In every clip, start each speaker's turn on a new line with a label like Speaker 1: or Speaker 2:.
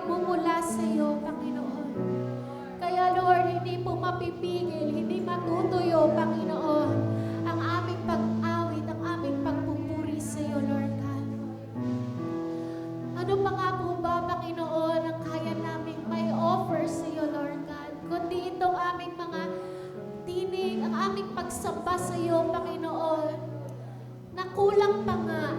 Speaker 1: nagmumula sa iyo, Panginoon. Kaya Lord, hindi po mapipigil, hindi matutuyo, Panginoon, ang aming pag-awit, ang aming pagpupuri sa iyo, Lord God. Ano pa nga po ba, Panginoon, ang kaya naming may offer sa iyo, Lord God, kundi itong aming mga tinig, ang aming pagsamba sa iyo, Panginoon, na kulang pa nga.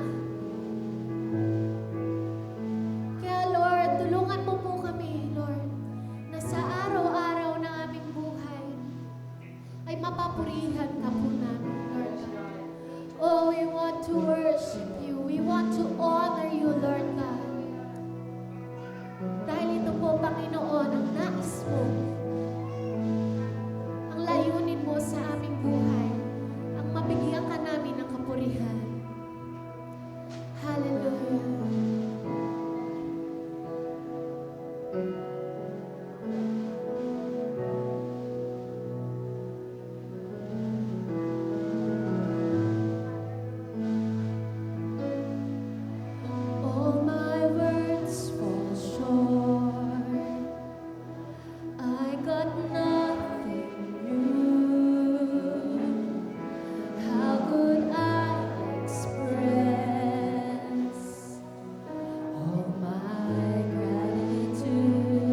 Speaker 1: Kaya Lord, tulungan mo po kami, Lord, na sa araw-araw ng aming buhay ay mapapurihan ka po namin, Lord God. Oh, we want to worship you. We want to honor you, Lord God. Dahil ito po, Panginoon, ang nais mo, ang layunin mo sa aming buhay, ang mabigyan ka namin ng kapurihan. Hallelujah. All my words fall short. I got nothing new. How could I express all my gratitude?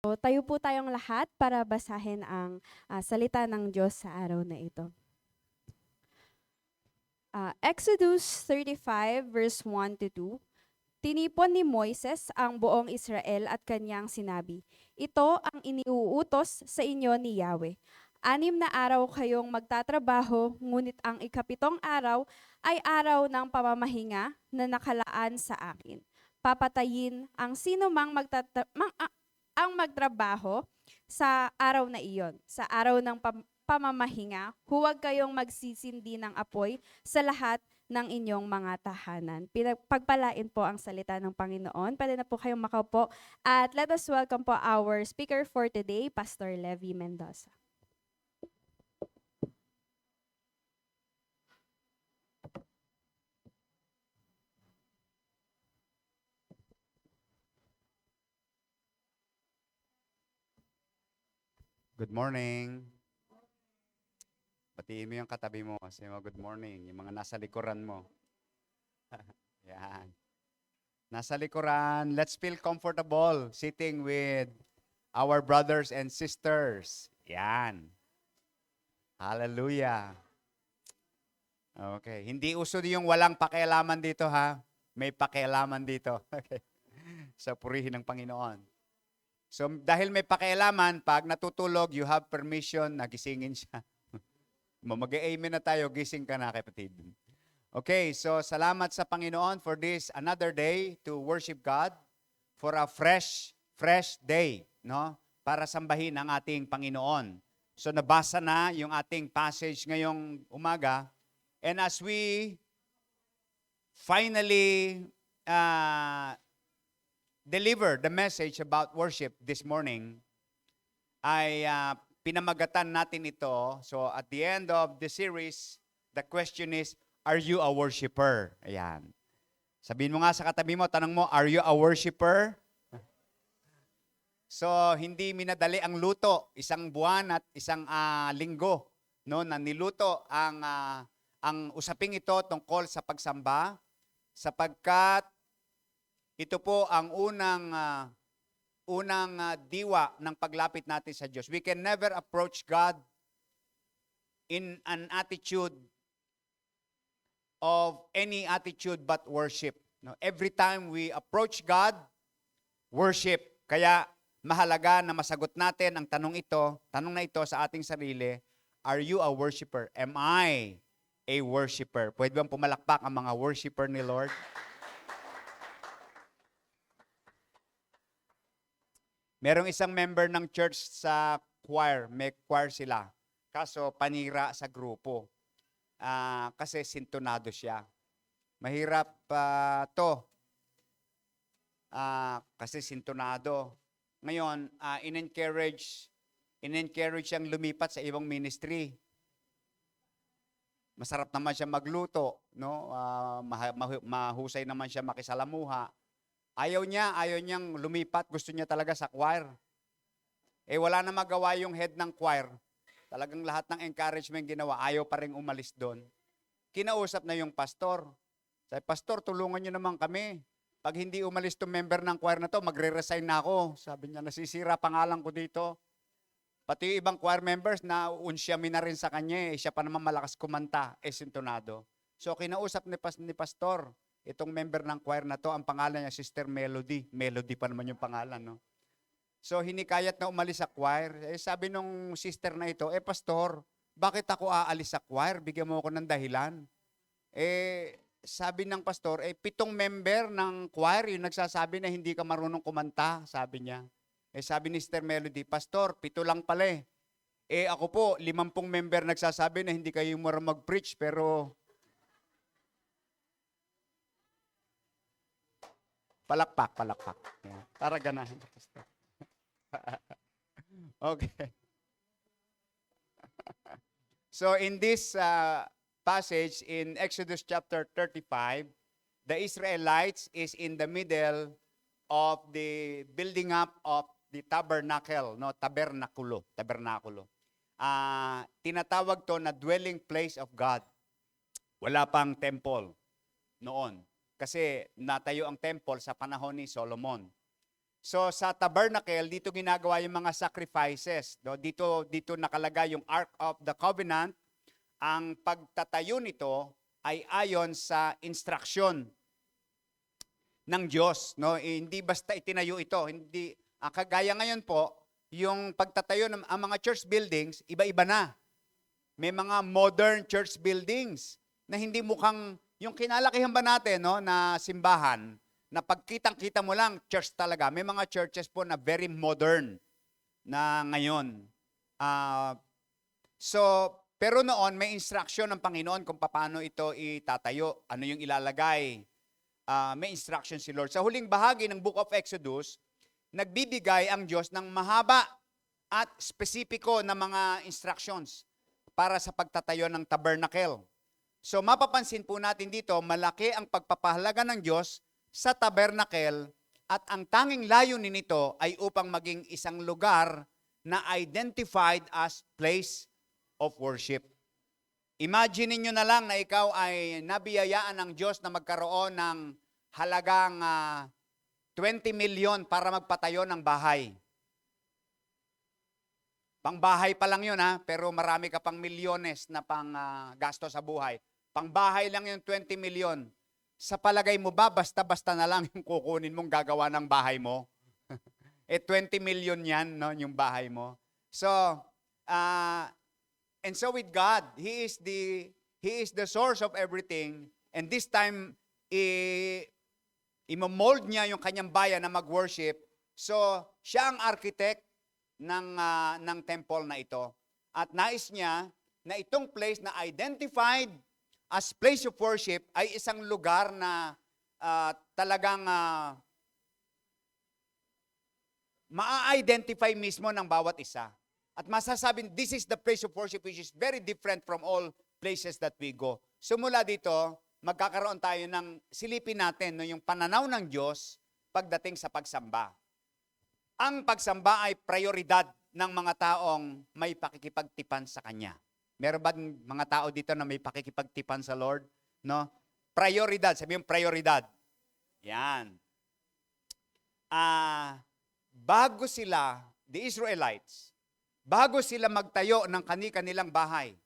Speaker 2: So, tayo po tayong lahat para basahin ang salita ng Diyos sa araw na ito. Exodus 35 verse 1 to 2. Tinipon ni Moises ang buong Israel at kanyang sinabi, "Ito ang iniuutos sa inyo ni Yahweh. 6 na araw kayong magtatrabaho, ngunit ang ikapitong araw ay araw ng pamamahinga na nakalaan sa akin. Papatayin ang sino mang ang magtrabaho sa araw na iyon. Sa araw ng pamamahinga, huwag kayong magsisindi ng apoy sa lahat ng inyong mga tahanan." Pagpalain po ang salita ng Panginoon. Pwede na po kayong makaupo. At let us welcome po our speaker for today, Pastor Levi Mendoza.
Speaker 3: Good morning. Batiin mo yung katabi mo. Say mo, good morning. Yung mga nasa likuran mo. Yan. Nasa likuran, let's feel comfortable sitting with our brothers and sisters. Yan. Hallelujah. Okay. Hindi uso yung walang pakialaman dito, ha? May pakialaman dito. Okay. Sa purihin ng Panginoon. So, dahil may pakialaman, pag natutulog, you have permission na gisingin siya. Mag-amen na tayo, gising ka na, kapatid. Okay, so salamat sa Panginoon for this another day to worship God, for a fresh day, no? Para sambahin ang ating Panginoon. So nabasa na yung ating passage ngayong umaga, and as we finally deliver the message about worship this morning, ay pinamagatan natin ito. So at the end of the series, the question is, are you a worshiper? Ayan. Sabihin mo nga sa katabi mo, tanong mo, are you a worshiper? So hindi minadali ang luto, isang buwan at isang linggo, no, na niluto ang usaping ito tungkol sa pagsamba, sapagkat ito po ang unang diwa ng paglapit natin sa Diyos. We can never approach God in an attitude of any attitude but worship. No, every time we approach God, worship. Kaya mahalaga na masagot natin ang tanong na ito sa ating sarili, are you a worshiper? Am I a worshiper? Pwede bang pumalakpak ang mga worshiper ni Lord? Merong isang member ng church sa choir, may choir sila. Kaso panira sa grupo. Kasi sintonado siya. Mahirap kasi sintonado. Ngayon, in-encourage siyang lumipat sa ibang ministry. Masarap naman siya magluto, no? Mahusay naman siya makisalamuha. Ayaw niyang lumipat, gusto niya talaga sa choir. Wala na magawa yung head ng choir. Talagang lahat ng encouragement ginawa, ayaw pa rin umalis doon. Kinausap na yung pastor. Sabi, "Pastor, tulungan niyo naman kami. Pag hindi umalis tong member ng choir na to, magre-resign na ako." Sabi niya, "Nasisira pangalan ko dito." Pati yung ibang choir members na unsyamin na rin sa kanya, siya pa naman malakas kumanta, sintonado. So kinausap ni pastor, itong member ng choir na to, ang pangalan niya, Sister Melody. Melody pa naman yung pangalan, no? So, hinikayat na umalis sa choir. Sabi nung sister na ito, pastor, bakit ako aalis sa choir? Bigyan mo ako ng dahilan. Sabi ng pastor, 7 member ng choir yung nagsasabi na hindi ka marunong kumanta, sabi niya. Sabi ni Sister Melody, "Pastor, 7 lang pala ako po, 50 member nagsasabi na hindi kayo marunong mag-preach, pero..." Palakpak. Yeah. Para ganahan. Okay. So in this passage in Exodus chapter 35, the Israelites is in the middle of the building up of the tabernacle, no, tabernakulo. Tinatawag to na dwelling place of God. Wala pang temple noon. Kasi natayo ang temple sa panahon ni Solomon. So sa tabernacle, dito ginagawa yung mga sacrifices. No? Dito nakalagay yung Ark of the Covenant. Ang pagtatayo nito ay ayon sa instruction ng Diyos. No? Hindi basta itinayo ito. Hindi, kagaya ngayon po, yung pagtatayo ng ang mga church buildings, iba-iba na. May mga modern church buildings na hindi mukhang, yung kinalakihan ba natin no, na simbahan, na pagkitang-kita mo lang, church talaga. May mga churches po na very modern na ngayon. Pero noon, may instruction ng Panginoon kung paano ito itatayo, ano yung ilalagay. May instruction si Lord. Sa huling bahagi ng Book of Exodus, nagbibigay ang Diyos ng mahaba at spesipiko na mga instructions para sa pagtatayo ng tabernacle. So mapapansin po natin dito, malaki ang pagpapahalaga ng Diyos sa tabernacle at ang tanging layunin nito ay upang maging isang lugar na identified as place of worship. Imagine niyo na lang na ikaw ay nabiyayaan ng Diyos na magkaroon ng halagang 20 million para magpatayo ng bahay. Pangbahay pa lang yun pero marami ka pang milyones na pang gasto sa buhay. Pangbahay lang yung 20 million. Sa palagay mo ba, basta-basta na lang yung kukunin mong gagawa ng bahay mo? 20 million yan, no, yung bahay mo. So, and so with God, He is the source of everything. And this time, imomold niya yung kanyang bayan na mag-worship. So, siya ang architect ng temple na ito. At nais niya na itong place na identified as place of worship ay isang lugar na talagang maa-identify mismo ng bawat isa. At masasabing, this is the place of worship which is very different from all places that we go. So mula dito, magkakaroon tayo ng silipin natin yung pananaw ng Diyos pagdating sa pagsamba. Ang pagsamba ay prioridad ng mga taong may pakikipagtipan sa Kanya. Meron ba mga tao dito na may pakikipagtipan sa Lord? No? Prioridad, sabi yung prioridad. Yan. Bago sila, the Israelites, bago sila magtayo ng kanilang bahay,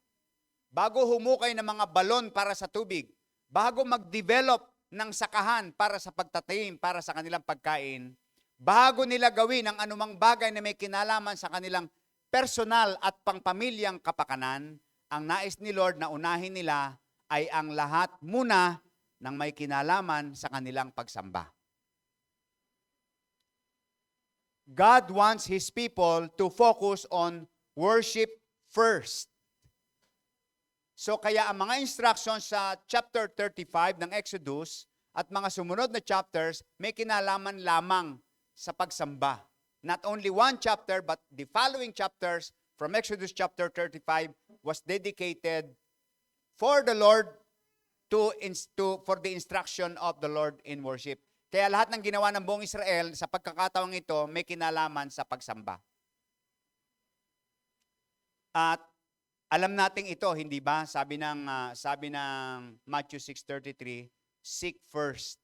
Speaker 3: bago humukay ng mga balon para sa tubig, bago mag-develop ng sakahan para sa pagtatanim, para sa kanilang pagkain, bago nila gawin ang anumang bagay na may kinalaman sa kanilang personal at pangpamilyang kapakanan, ang nais ni Lord na unahin nila ay ang lahat muna ng may kinalaman sa kanilang pagsamba. God wants His people to focus on worship first. So kaya ang mga instructions sa chapter 35 ng Exodus at mga sumunod na chapters may kinalaman lamang sa pagsamba. Not only one chapter, but the following chapters from Exodus chapter 35 was dedicated for the Lord for the instruction of the Lord in worship. Kaya lahat ng ginawa ng buong Israel sa pagkakataong ito may kinalaman sa pagsamba. At alam nating ito, hindi ba? Sabi ng Matthew 6:33, seek first.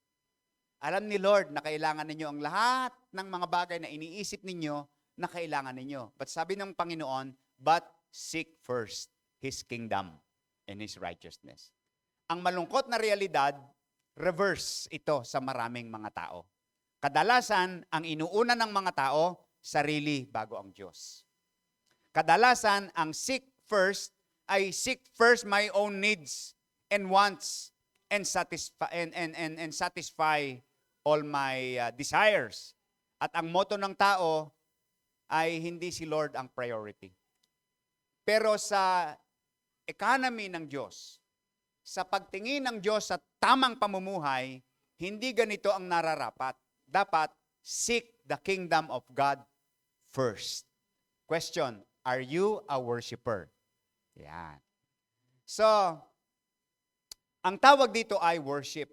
Speaker 3: Alam ni Lord na kailangan ninyo ang lahat ng mga bagay na iniisip ninyo na kailangan ninyo. But sabi ng Panginoon, but seek first His kingdom and His righteousness. Ang malungkot na realidad, reverse ito sa maraming mga tao. Kadalasan, ang inuuna ng mga tao, sarili bago ang Diyos. Kadalasan, ang seek first ay seek first my own needs and wants and satisfy all my desires. At ang motto ng tao ay hindi si Lord ang priority. Pero sa economy ng Diyos, sa pagtingin ng Diyos sa tamang pamumuhay, hindi ganito ang nararapat. Dapat seek the kingdom of God first. Question, are you a worshiper? Yan. So, ang tawag dito ay worship.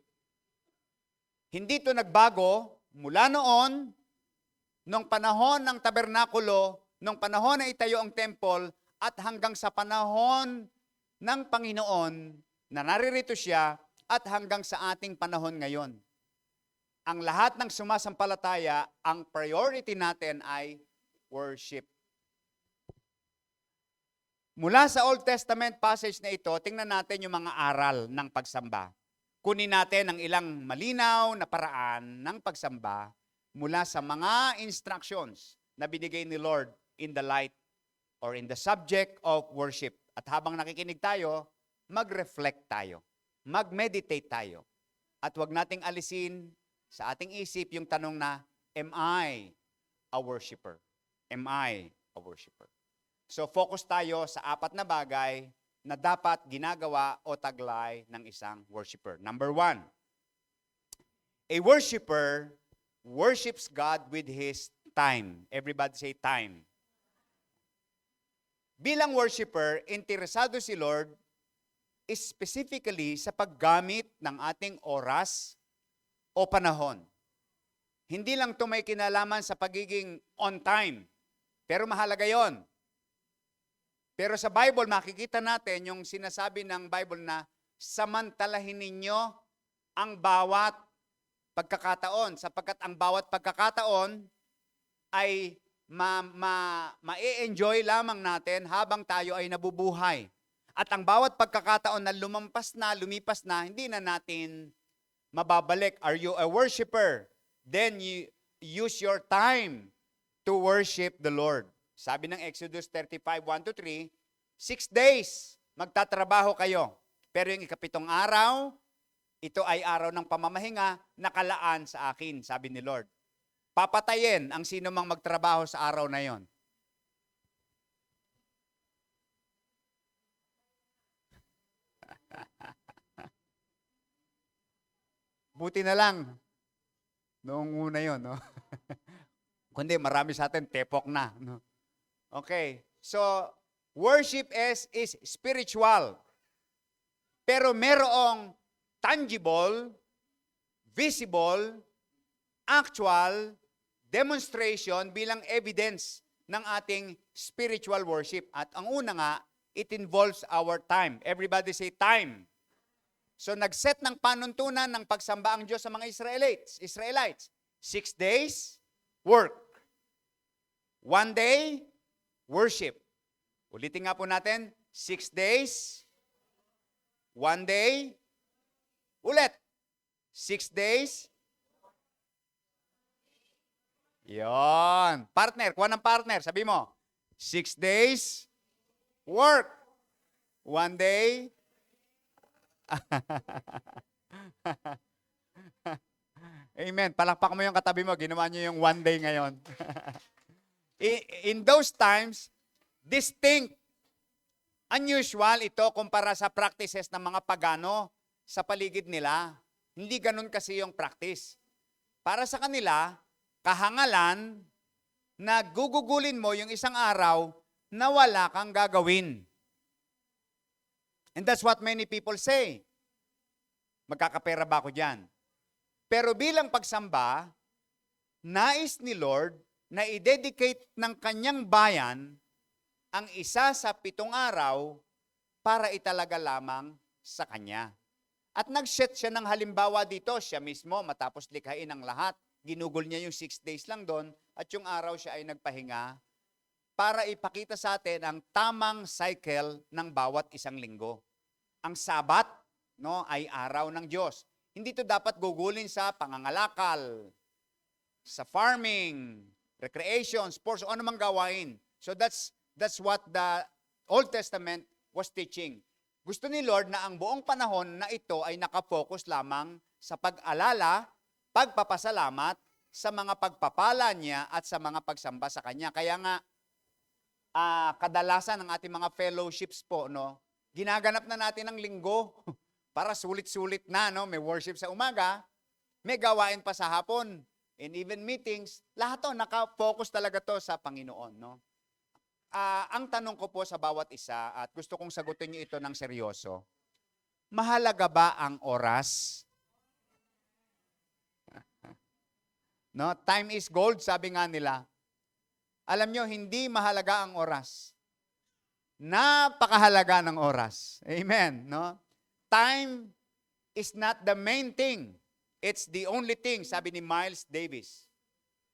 Speaker 3: Hindi ito nagbago mula noon, nung panahon ng tabernakulo, nung panahon na itayo ang temple, at hanggang sa panahon ng Panginoon na naririto siya, at hanggang sa ating panahon ngayon. ang lahat ng sumasampalataya, ang priority natin ay worship. Mula sa Old Testament passage na ito, tingnan natin yung mga aral ng pagsamba. Kunin natin ang ilang malinaw na paraan ng pagsamba mula sa mga instructions na binigay ni Lord in the light or in the subject of worship. At habang nakikinig tayo, mag-reflect tayo, mag-meditate tayo. At huwag nating alisin sa ating isip yung tanong na, am I a worshiper? Am I a worshiper? So focus tayo sa 4 na bagay na dapat ginagawa o taglay ng isang worshiper. Number 1, a worshiper worships God with his time. Everybody say time. Bilang worshiper, interesado si Lord specifically sa paggamit ng ating oras o panahon. Hindi lang ito may kinalaman sa pagiging on time, pero mahalaga yon. Pero sa Bible, makikita natin yung sinasabi ng Bible na samantalahin ninyo ang bawat pagkakataon, sapagkat ang bawat pagkakataon ay ma-enjoy lamang natin habang tayo ay nabubuhay. At ang bawat pagkakataon na lumampas na, lumipas na, hindi na natin mababalik. Are you a worshiper? Then you use your time to worship the Lord. Sabi ng Exodus 35:1-3, 6 days magtatrabaho kayo. Pero yung 7 araw, ito ay araw ng pamamahinga, nakalaan sa akin, sabi ni Lord. Papatayin ang sino mang magtrabaho sa araw na yon. Buti na lang, noong una yon, no? Kundi marami sa atin, tepok na. No? Okay, so worship is spiritual. Pero merong tangible, visible, actual demonstration bilang evidence ng ating spiritual worship. At ang una nga, it involves our time. Everybody say time. So nag-set ng panuntunan ng pagsamba ang Diyos sa mga Israelites. 6 days, work. 1 day, worship. Ulitin nga po natin, 6 days, 1 day, ulit. 6 days. Yon. Partner, kuha ng partner. Sabi mo, 6 days, work. 1 day. Amen. Palakpak mo yung katabi mo. Ginawa niyo yung 1 day ngayon. In those times, distinct, unusual ito kumpara sa practices ng mga pagano sa paligid nila. Hindi ganun kasi yung practice. Para sa kanila, kahangalan na gugugulin mo yung isang araw na wala kang gagawin. And that's what many people say. Magkakapera ba ako dyan? Pero bilang pagsamba, nais ni Lord na i-dedicate ng kanyang bayan ang isa sa 7 araw para italaga lamang sa kanya. At nag-set siya ng halimbawa dito, siya mismo matapos likhain ang lahat, ginugol niya yung 6 days lang doon at yung araw siya ay nagpahinga para ipakita sa atin ang tamang cycle ng bawat isang linggo. Ang Sabat, no, ay araw ng Diyos. Hindi to dapat gugulin sa pangangalakal, sa farming, recreation, sports, o anumang gawain. So that's what the Old Testament was teaching. Gusto ni Lord na ang buong panahon na ito ay nakafocus lamang sa pag-alala, pagpapasalamat sa mga pagpapala niya at sa mga pagsamba sa Kanya. Kaya nga, kadalasan ng ating mga fellowships po, no, ginaganap na natin ang linggo para sulit-sulit na, no, may worship sa umaga, may gawain pa sa hapon, and even meetings, lahat to, nakafocus talaga to sa Panginoon, no. Ang tanong ko po sa bawat isa, at gusto kong sagutin niyo ito ng seryoso, mahalaga ba ang oras? No, time is gold, sabi nga nila. Alam nyo, hindi mahalaga ang oras. Napakahalaga ng oras. Amen, no? Time is not the main thing. It's the only thing, sabi ni Miles Davis.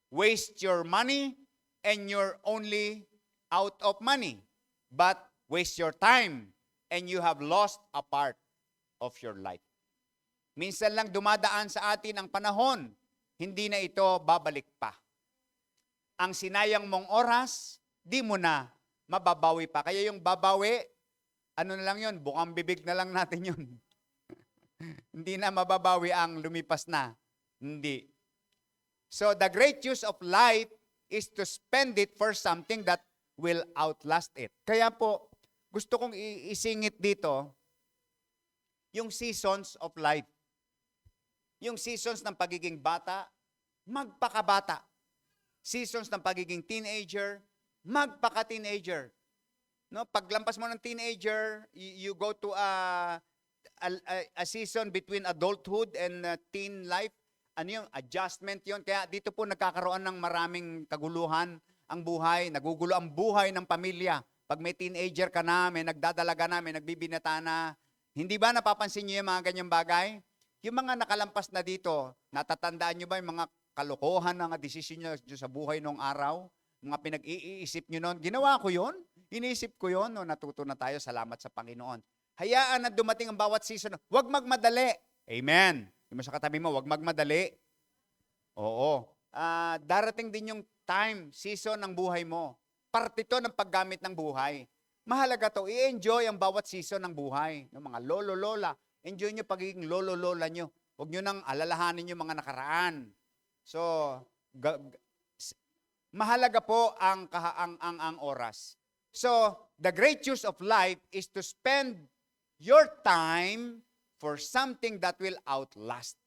Speaker 3: Waste your money and you're only out of money. But waste your time and you have lost a part of your life. Minsan lang dumadaan sa atin ang panahon, hindi na ito babalik pa. Ang sinayang mong oras, di mo na mababawi pa. Kaya yung babawi, ano na lang yun, bukang bibig na lang natin yun. Hindi na mababawi ang lumipas na. Hindi. So the great use of life is to spend it for something that will outlast it. Kaya po, gusto kong isingit dito, yung seasons of life. Yung seasons ng pagiging bata, magpakabata. Seasons ng pagiging teenager, magpaka-teenager. No, paglampas mo ng teenager, you go to a season between adulthood and teen life. Ano yung adjustment yon? Kaya dito po nagkakaroon ng maraming kaguluhan ang buhay, nagugulo ang buhay ng pamilya. Pag may teenager ka na, may nagdadalaga na, may nagbibinata na, hindi ba napapansin niyo yung mga ganyang bagay? Yung mga nakalampas na dito, natatandaan niyo ba yung mga kalokohan na desisyon niyo sa buhay nung araw? Mga pinag-iisip niyo noon, ginawa ko yon, iniisip ko yon, no, natuto na tayo, salamat sa Panginoon. Hayaan na dumating ang bawat season, huwag magmadali. Amen. Yung sa katabi mo, huwag magmadali. Oo. Darating din yung time, season ng buhay mo. Parte ito ng paggamit ng buhay. Mahalaga to, i-enjoy ang bawat season ng buhay. Ng mga lolo-lola, enjoy nyo pagiging lolo-lola nyo. Huwag nyo nang alalahanin yung mga nakaraan. So, mahalaga po ang oras. So, the great use of life is to spend your time for something that will outlast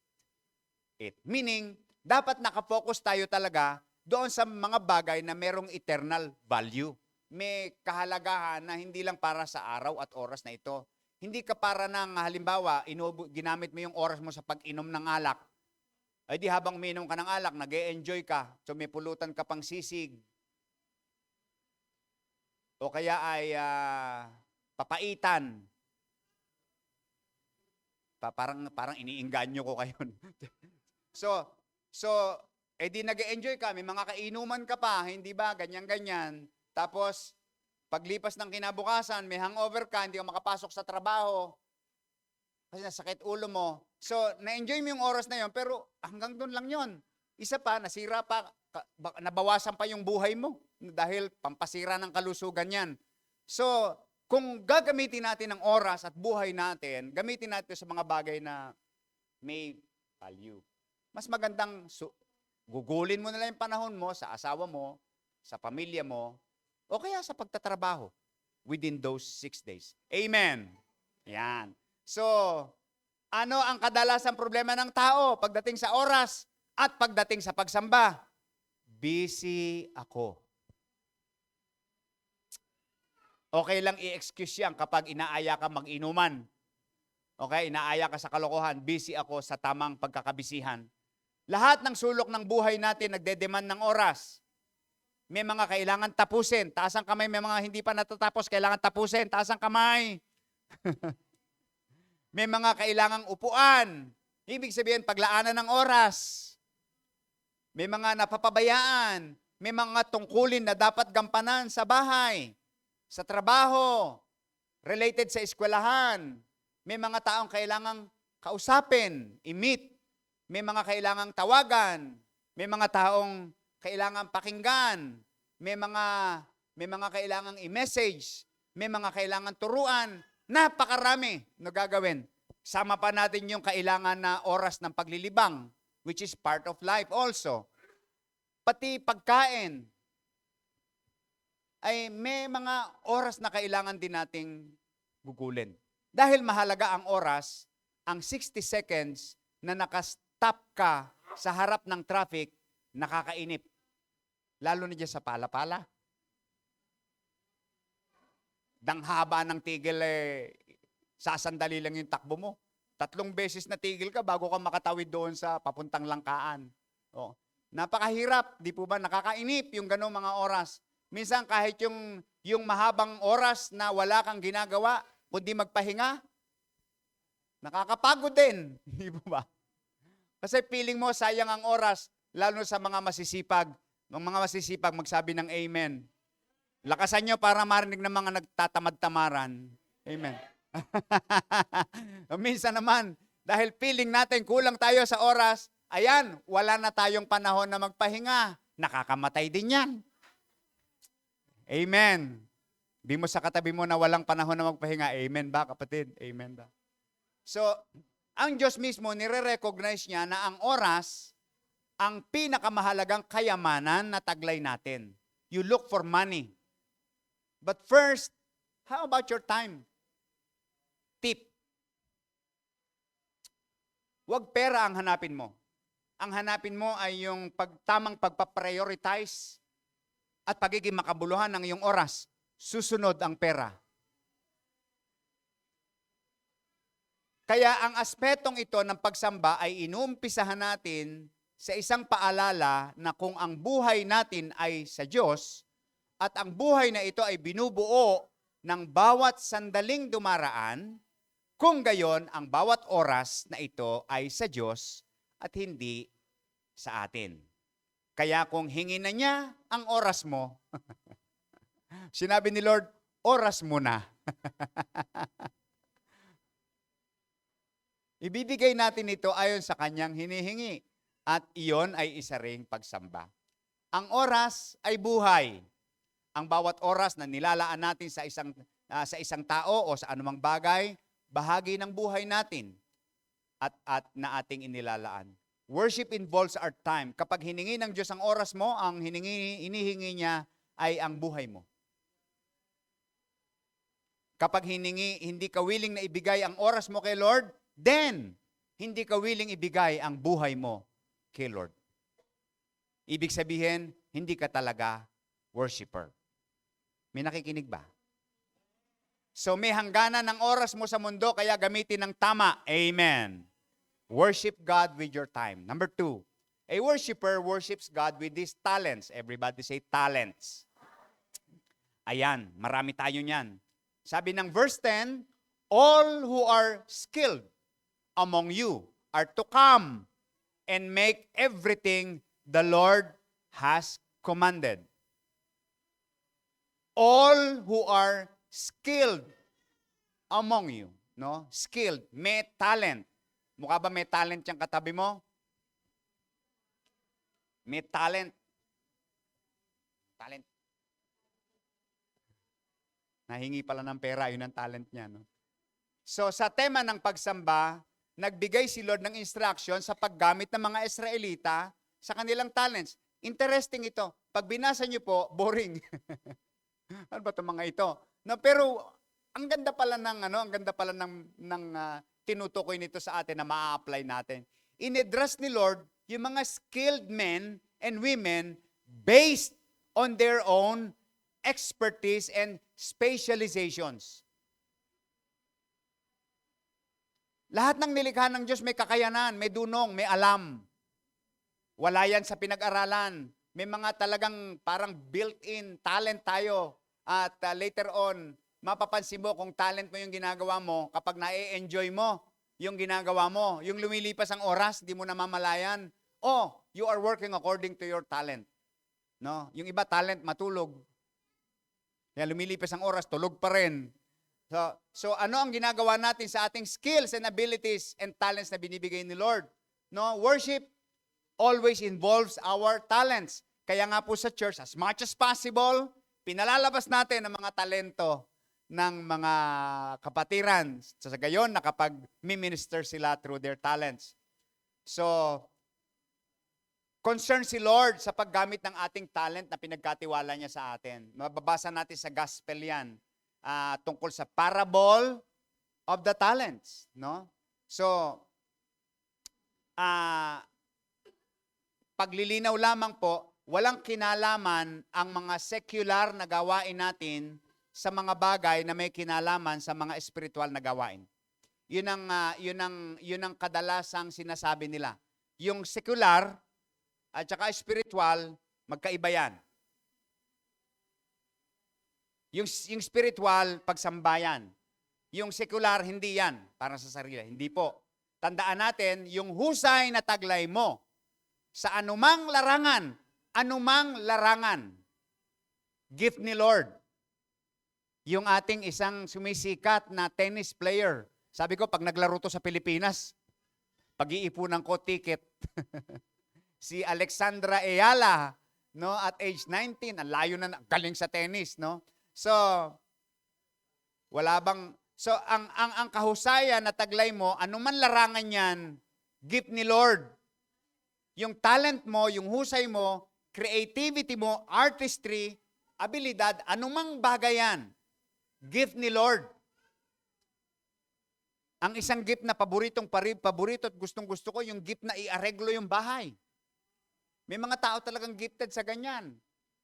Speaker 3: it. Meaning, dapat nakafocus tayo talaga doon sa mga bagay na merong eternal value. May kahalagahan na hindi lang para sa araw at oras na ito. Hindi ka para ng halimbawa, ginamit mo yung oras mo sa pag-inom ng alak. Ay di habang uminom ka ng alak, nag-e-enjoy ka, so may pulutan ka pang sisig. O kaya ay papaitan. Parang iniinganyo ko kayo. So, di nag-e-enjoy ka, may mga kainuman ka pa, hindi ba? Ganyan-ganyan. Tapos, paglipas ng kinabukasan, may hangover ka, hindi ka makapasok sa trabaho. Kasi nasakit ulo mo. So, na-enjoy mo yung oras na yon, pero hanggang doon lang yon. Isa pa, nasira pa, nabawasan pa yung buhay mo dahil pampasira ng kalusugan yan. So, kung gagamitin natin ang oras at buhay natin, gamitin natin sa mga bagay na may value. Mas magandang gugulin mo na lang yung panahon mo sa asawa mo, sa pamilya mo, o kaya sa pagtatrabaho within those 6 days. Amen. Yan. So, ano ang kadalasang problema ng tao pagdating sa oras at pagdating sa pagsamba? Busy ako. Okay lang i-excuse yan kapag inaaya ka mag-inuman. Okay, inaaya ka sa kalokohan, busy ako sa tamang pagkakabisihan. Lahat ng sulok ng buhay natin nagde-demand ng oras. May mga kailangan tapusin. Taas ang kamay, may mga hindi pa natatapos, kailangan tapusin. Taas ang kamay. May mga kailangang upuan. Ibig sabihin, paglaanan ng oras. May mga napapabayaan. May mga tungkulin na dapat gampanan sa bahay, sa trabaho, related sa eskwelahan. May mga taong kailangang kausapin, i-meet. May mga kailangang tawagan. May mga taong kailangang pakinggan. May mga kailangang i-message. May mga kailangang turuan. Napakarami na gagawin. Sama pa natin yung kailangan na oras ng paglilibang, which is part of life also. Pati pagkain, ay may mga oras na kailangan din nating gugulin. Dahil mahalaga ang oras, ang 60 seconds na nakastop ka sa harap ng traffic, nakakainip. Lalo na dyan sa pala-pala. Danghaba ng tigil, sasandali lang yung takbo mo. 3 beses na tigil ka bago ka makatawid doon sa papuntang Langkaan. Oh. Napakahirap, di po ba? Nakakainip yung gano'ng mga oras. Minsan kahit yung mahabang oras na wala kang ginagawa, kundi magpahinga, nakakapagod din. Di po ba? Kasi feeling mo sayang ang oras, lalo sa mga masisipag. Ang mga masisipag magsabi ng amen. Lakasan nyo para marinig ng mga nagtatamad-tamaran. Amen. Minsan naman, dahil feeling natin kulang tayo sa oras, ayan, wala na tayong panahon na magpahinga. Nakakamatay din yan. Amen. Di mo sa katabi mo na walang panahon na magpahinga. Amen ba, kapatid? Amen ba? So, ang Diyos mismo, nire-recognize niya na ang oras, ang pinakamahalagang kayamanan na taglay natin. You look for money. But first, how about your time? Tip. Huwag pera ang hanapin mo. Ang hanapin mo ay yung tamang pagpaprioritize at pagiging makabuluhan ng iyong oras. Susunod ang pera. Kaya ang aspetong ito ng pagsamba ay inuumpisahan natin sa isang paalala na kung ang buhay natin ay sa Diyos at ang buhay na ito ay binubuo ng bawat sandaling dumaraan, kung gayon ang bawat oras na ito ay sa Diyos at hindi sa atin. Kaya kung hingin na niya ang oras mo, sinabi ni Lord, oras mo na. Ibibigay natin ito ayon sa kanyang hinihingi. At iyon ay isa ring pagsamba. Ang oras ay buhay. Ang bawat oras na nilalaan natin sa isang tao o sa anumang bagay, bahagi ng buhay natin at na ating inilalaan. Worship involves our time. Kapag hiningi ng Diyos ang oras mo, ang hinihingi niya ay ang buhay mo. Kapag hindi ka willing na ibigay ang oras mo kay Lord, then, hindi ka willing ibigay ang buhay mo kay Lord. Ibig sabihin, hindi ka talaga worshiper. May nakikinig ba? So may hangganan ng oras mo sa mundo, kaya gamitin ng tama. Amen. Worship God with your time. Number 2, a worshiper worships God with his talents. Everybody say talents. Ayan, marami tayo niyan. Sabi ng verse 10, all who are skilled among you are to come and make everything the Lord has commanded. All who are skilled among you, no? Skilled, may talent. Mukha ba may talent yung katabi mo? May talent. Talent. Nahingi pala ng pera, yun ang talent niya, no? So sa tema ng pagsamba, nagbigay si Lord ng instruction sa paggamit ng mga Israelita sa kanilang talents. Interesting ito. Pag binasa niyo po, boring. Ano ba 'tong mga ito? No, pero ang ganda pala ng tinutukoy nito sa atin na maa-apply natin. In-address ni Lord yung mga skilled men and women based on their own expertise and specializations. Lahat ng nilikha ng Diyos may kakayanan, may dunong, may alam. Wala yan sa pinag-aralan. May mga talagang parang built-in talent tayo. At later on, mapapansin mo kung talent mo yung ginagawa mo, kapag na-enjoy mo yung ginagawa mo, yung lumilipas ang oras, di mo namamalayan, you are working according to your talent. No? Yung iba talent, matulog. Kaya lumilipas ang oras, tulog pa rin. So ano ang ginagawa natin sa ating skills and abilities and talents na binibigay ni Lord? No, worship always involves our talents. Kaya nga po sa church, as much as possible, pinalalabas natin ang mga talento ng mga kapatiran. Sa gayon, nakapag-minister sila through their talents. So, concerned si Lord sa paggamit ng ating talent na pinagkatiwala niya sa atin. Mababasa natin sa gospel yan. Tungkol sa parable of the talents, no? So, paglilinaw lamang po, walang kinalaman ang mga secular na gawain natin sa mga bagay na may kinalaman sa mga espiritual na gawain. Yun ang kadalasang sinasabi nila. Yung secular at saka spiritual, magkaiba yan. Yung spiritual, pagsambayan. Yung secular, hindi yan. Para sa sarili. Hindi po. tandaan natin, yung husay na taglay mo sa anumang larangan, gift ni Lord. Yung ating isang sumisikat na tennis player. Sabi ko, pag naglaro to sa Pilipinas, pag-iipunan ko ticket. Si Alexandra Ayala, no, at age 19, ang layo na, galing sa tennis, no? So, ang kahusayan na taglay mo, anuman larangan yan, gift ni Lord. Yung talent mo, yung husay mo, creativity mo, artistry, abilidad, anumang bagay yan, gift ni Lord. Ang isang gift na paborito at gustong-gusto ko, yung gift na iareglo yung bahay. May mga tao talagang gifted sa ganyan.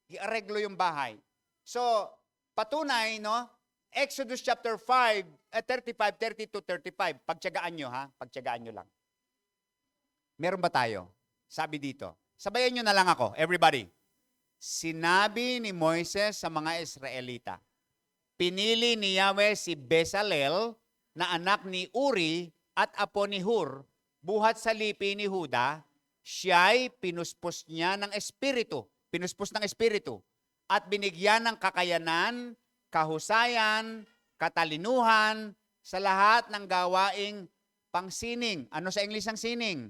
Speaker 3: Iareglo yung bahay. So, patunay, no? Exodus chapter 5, 35, 32, 35. Pagtiyagaan nyo, ha? Pagtiyagaan nyo lang. Meron ba tayo? Sabi dito. Sabayan nyo na lang ako, everybody. Sinabi ni Moises sa mga Israelita, pinili ni Yahweh si Bezalel na anak ni Uri at apo ni Hur, buhat sa lipi ni Huda, siya'y pinuspos niya ng espiritu, at binigyan ng kakayanan, kahusayan, katalinuhan sa lahat ng gawaing pangsining. Ano sa English ang sining?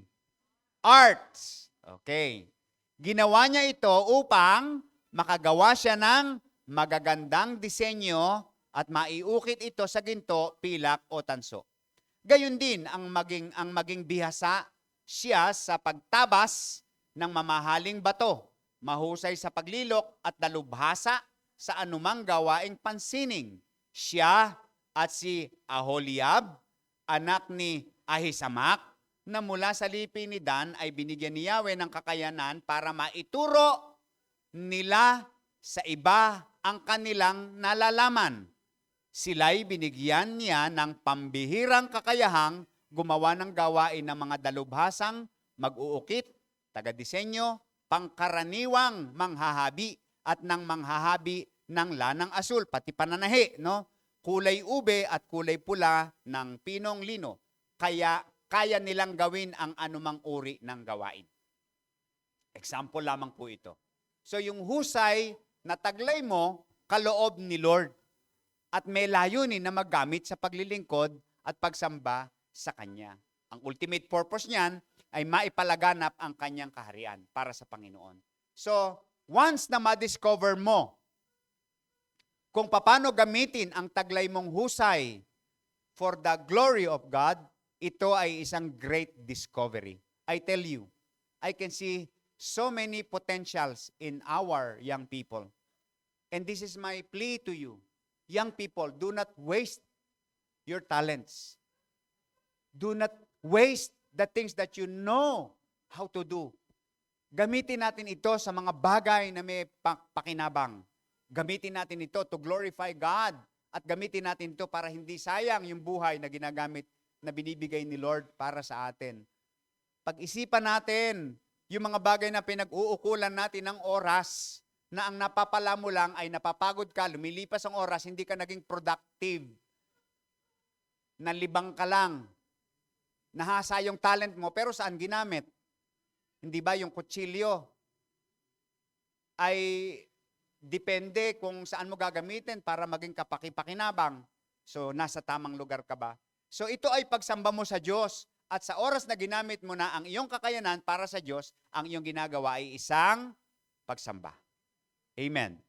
Speaker 3: Arts. Okay. Ginawa niya ito upang makagawa siya ng magagandang disenyo at maiukit ito sa ginto, pilak o tanso. Gayun din ang maging bihasa siya sa pagtabas ng mamahaling bato, mahusay sa paglilok at dalubhasa sa anumang gawaing pansining. Siya at si Aholiab, anak ni Ahisamak, na mula sa lipi ni Dan ay binigyan ni Yahweh ng kakayanan para maituro nila sa iba ang kanilang nalalaman. Sila'y binigyan niya ng pambihirang kakayahang gumawa ng gawain ng mga dalubhasang mag-uukit, taga-disenyo, pangkaraniwang manghahabi at ng manghahabi ng lanang asul, pati pananahi, no? Kulay ube at kulay pula ng pinong lino. Kaya nilang gawin ang anumang uri ng gawain. Example lamang po ito. So yung husay na taglay mo, kaloob ni Lord. At may layunin na maggamit sa paglilingkod at pagsamba sa Kanya. Ang ultimate purpose niyan ay maipalaganap ang Kanyang kaharian para sa Panginoon. So, once na ma-discover mo kung paano gamitin ang taglay mong husay for the glory of God, ito ay isang great discovery. I tell you, I can see so many potentials in our young people. And this is my plea to you. Young people, do not waste your talents. Do not waste the things that you know how to do. Gamitin natin ito sa mga bagay na may pakinabang. Gamitin natin ito to glorify God. At gamitin natin ito para hindi sayang yung buhay na ginagamit, na binibigay ni Lord para sa atin. Pag-isipan natin yung mga bagay na pinag-uukulan natin ng oras, na ang napapala mo lang ay napapagod ka, lumilipas ang oras, hindi ka naging productive. Nalibang ka lang. Nahasa yung talent mo, pero saan ginamit? Hindi ba yung kutsilyo ay depende kung saan mo gagamitin para maging kapaki-pakinabang. So, nasa tamang lugar ka ba? So, ito ay pagsamba mo sa Diyos. At sa oras na ginamit mo na ang iyong kakayanan para sa Diyos, ang iyong ginagawa ay isang pagsamba. Amen.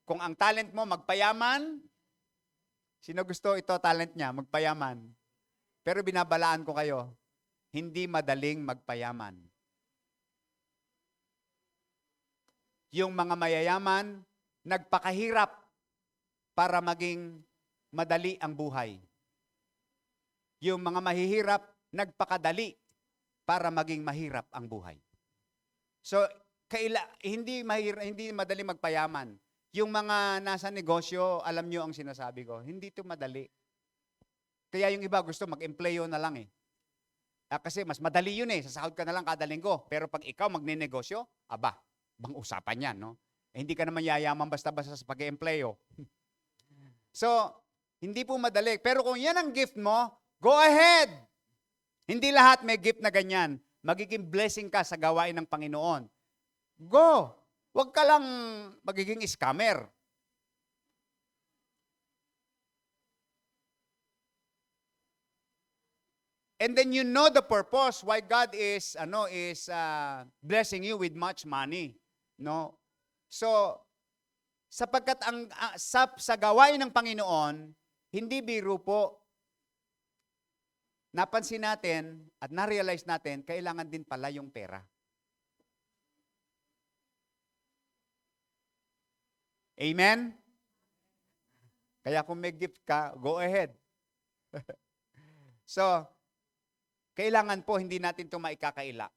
Speaker 3: Kung ang talent mo magpayaman, sino gusto ito talent niya, magpayaman? Pero binabalaan ko kayo, hindi madaling magpayaman. Yung mga mayayaman, nagpakahirap para maging madali ang buhay. Yung mga mahihirap, nagpakadali para maging mahirap ang buhay. So, hindi madali magpayaman. Yung mga nasa negosyo, alam nyo ang sinasabi ko, hindi ito madali. Kaya yung iba gusto mag-empleyo na lang eh. Kasi mas madali yun eh, sasahod ka na lang kada linggo. Pero pag ikaw magne-negosyo, aba, bang usapan yan, no? Hindi ka naman yayaman basta-basta sa pag-empleyo. So, hindi po madali. Pero kung yan ang gift mo, go ahead. Hindi lahat may gift na ganyan. Magiging blessing ka sa gawain ng Panginoon. Go! Huwag ka lang magiging scammer. And then you know the purpose why God is blessing you with much money, no? So sapagkat sa gawain ng Panginoon, hindi biro po. Napansin natin at na-realize natin, kailangan din pala yung pera. Amen? Kaya kung may gift ka, go ahead. So, kailangan po hindi natin ito maikakaila.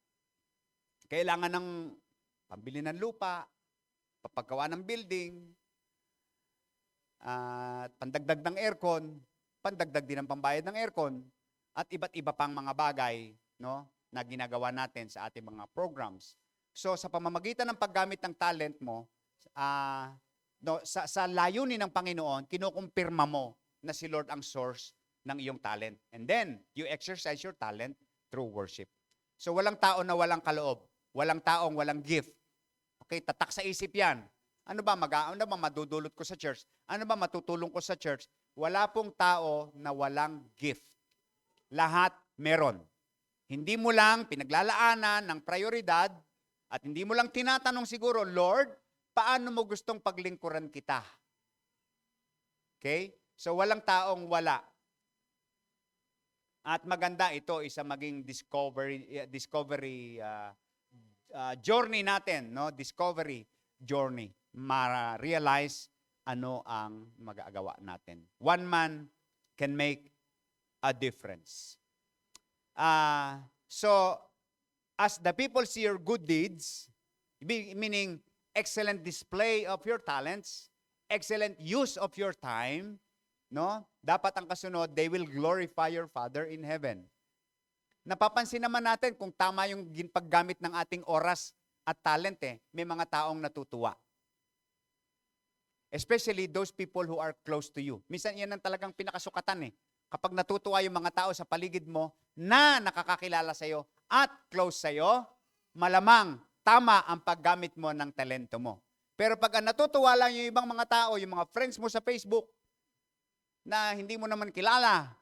Speaker 3: Kailangan ng pambili ng lupa, papagawa ng building, pandagdag ng aircon, pandagdag din ng pambayad ng aircon, at iba't iba pang mga bagay, no, na ginagawa natin sa ating mga programs. So sa pamamagitan ng paggamit ng talent mo, sa layunin ng Panginoon, kinukumpirma mo na si Lord ang source ng iyong talent. And then, you exercise your talent through worship. So walang tao na walang kaloob. Walang taong walang gift. Okay, tatak sa isip yan. Ano ba madudulot ko sa church? Ano ba matutulong ko sa church? Wala pong tao na walang gift. Lahat meron. Hindi mo lang pinaglalaanan ng prioridad at hindi mo lang tinatanong siguro, Lord, paano mo gustong paglingkuran kita? Okay? So walang taong wala. At maganda ito isa maging discovery journey natin, no? Discovery journey. Ma-realize ano ang magagawa natin. One man can make a difference. So, as the people see your good deeds, meaning excellent display of your talents, excellent use of your time, no? Dapat ang kasunod, they will glorify your Father in heaven. Napapansin naman natin kung tama yung paggamit ng ating oras at talent, may mga taong natutuwa. Especially those people who are close to you. Minsan yan ang talagang pinakasukatan Kapag natutuwa yung mga tao sa paligid mo na nakakakilala sa iyo at close sa iyo, malamang tama ang paggamit mo ng talento mo. Pero pag natutuwa lang yung ibang mga tao, yung mga friends mo sa Facebook na hindi mo naman kilala,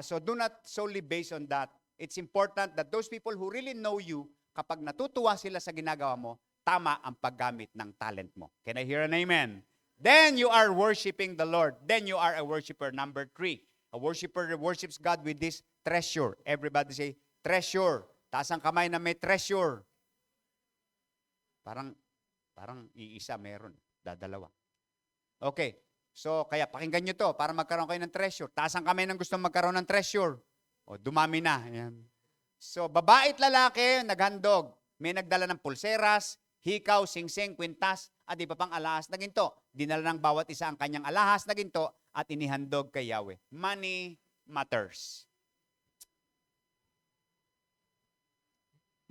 Speaker 3: so do not solely based on that. It's important that those people who really know you, kapag natutuwa sila sa ginagawa mo, tama ang paggamit ng talent mo. Can I hear an amen? Then you are worshiping the Lord. Then you are a worshiper. Number 3, a worshiper worships God with this treasure. Everybody say, treasure. Taas ang kamay na may treasure. Parang iisa meron. Dadalawa. Okay. So, kaya pakinggan nyo to para magkaroon kayo ng treasure. Taas ang kamay ng gusto magkaroon ng treasure. O, dumami na. Ayan. So, babae at lalaki, naghandog. May nagdala ng pulseras, hikaw, singsing, kwintas, at iba pang alahas na ginto. Dinala ng bawat isa ang kanyang alahas na ginto at inihandog kay Yahweh. Money matters.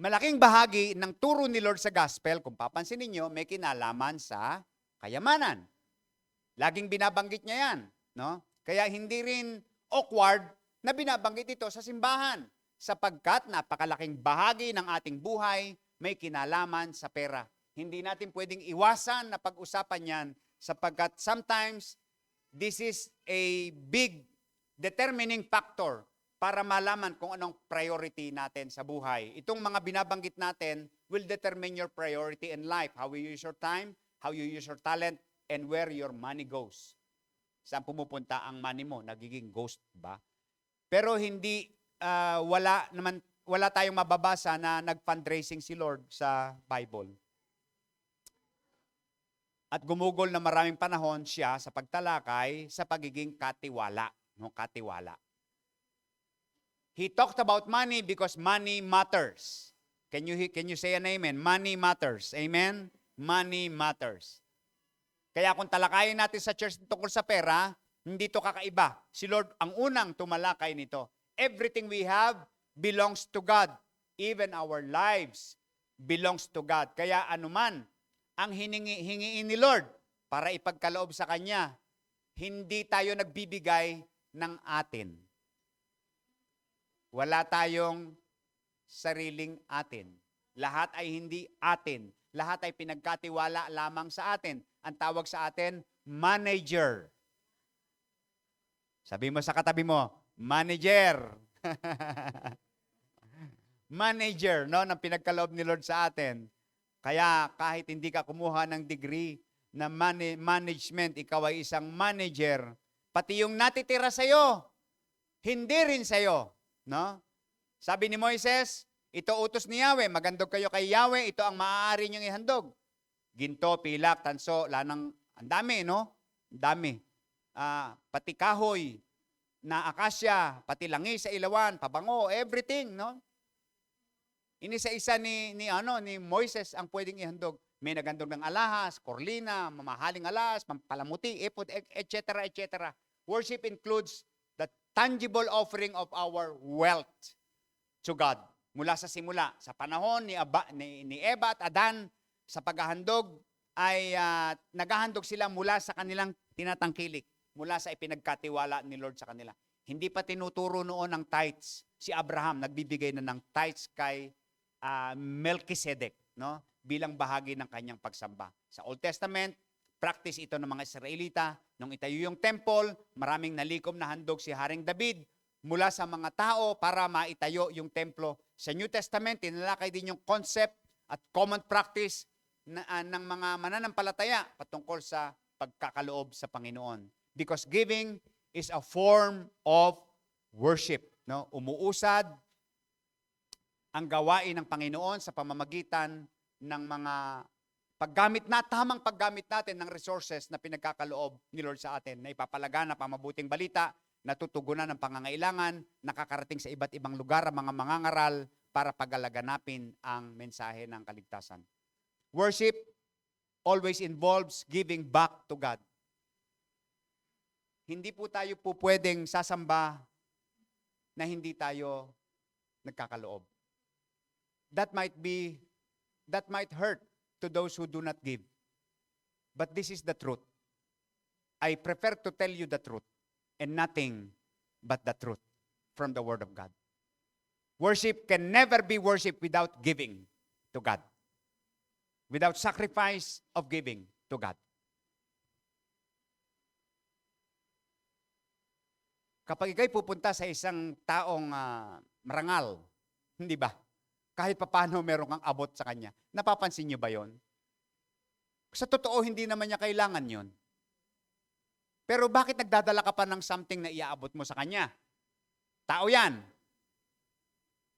Speaker 3: Malaking bahagi ng turo ni Lord sa gospel, kung papansin ninyo, may kinalaman sa kayamanan. Laging binabanggit niya yan. No? Kaya hindi rin awkward na binabanggit ito sa simbahan sapagkat napakalaking bahagi ng ating buhay may kinalaman sa pera. Hindi natin pwedeng iwasan na pag-usapan yan sapagkat sometimes this is a big determining factor para malaman kung anong priority natin sa buhay. Itong mga binabanggit natin will determine your priority in life. How you use your time, how you use your talent, and where your money goes. Saan pumupunta ang money mo? Nagiging ghost ba? Pero hindi, wala tayong mababasa na nag-fundraising si Lord sa Bible. At gumugol na maraming panahon siya sa pagtalakay sa pagiging katiwala. No, katiwala. He talked about money because money matters. Can you say an amen? Money matters. Amen? Money matters. Kaya kung talakayin natin sa church tungkol sa pera, hindi to kakaiba. Si Lord ang unang tumalakay nito. Everything we have belongs to God. Even our lives belongs to God. Kaya anuman ang hingiin ni Lord para ipagkaloob sa Kanya, hindi tayo nagbibigay ng atin. Wala tayong sariling atin. Lahat ay hindi atin. Lahat ay pinagkatiwala lamang sa atin. Ang tawag sa atin, manager. Sabi mo sa katabi mo, manager. Manager, no, ng pinagkaloob ni Lord sa atin. Kaya kahit hindi ka kumuha ng degree na management, ikaw ay isang manager, pati yung natitira sa'yo, hindi rin sa'yo. No? Sabi ni Moises, ito utos ni Yahweh, magandog kayo kay Yahweh, ito ang maaari niyong ihandog. Ginto, pilak, tanso, lanang, ang dami, no? Ang dami. Pati kahoy, na akasya, pati langis sa ilawan, pabango, everything, no? Inisa-isa ni Moises ang pwedeng ihandog. May naghandog ng alahas, korlina, mamahaling alas, pampalamuti, ipod, etc., etc. Worship includes the tangible offering of our wealth to God. Mula sa simula, sa panahon ni Eva at Adan, sa paghahandog, ay naghahandog sila mula sa kanilang tinatangkilik, mula sa ipinagkatiwala ni Lord sa kanila. Hindi pa tinuturo noon ng tithes. Si Abraham nagbibigay na ng tithes kay Melchizedek, no? Bilang bahagi ng kanyang pagsamba. Sa Old Testament, practice ito ng mga Israelita. Nung itayo yung temple, maraming nalikom na handog si Haring David mula sa mga tao para maitayo yung templo. Sa New Testament, tinalakay din yung concept at common practice ng mga mananampalataya patungkol sa pagkakaloob sa Panginoon. Because giving is a form of worship. No? Umuusad ang gawain ng Panginoon sa pamamagitan ng mga tamang paggamit natin ng resources na pinagkakaloob ni Lord sa atin, na ipapalagana pamabuting balita, natutugunan ng pangangailangan, nakakarating sa iba't ibang lugar ang mga mangangaral para pagalaganapin ang mensahe ng kaligtasan. Worship always involves giving back to God. Hindi po tayo pwedeng sasamba na hindi tayo nagkakaloob. That might hurt to those who do not give. But this is the truth. I prefer to tell you the truth and nothing but the truth from the Word of God. Worship can never be worship without giving to God. Without sacrifice of giving to God. Kapag ikaw'y pupunta sa isang taong marangal, hindi ba? Kahit papano meron kang abot sa kanya. Napapansin niyo ba yon? Sa totoo, hindi naman niya kailangan yon. Pero bakit nagdadala ka pa ng something na iaabot mo sa kanya? Tao yan.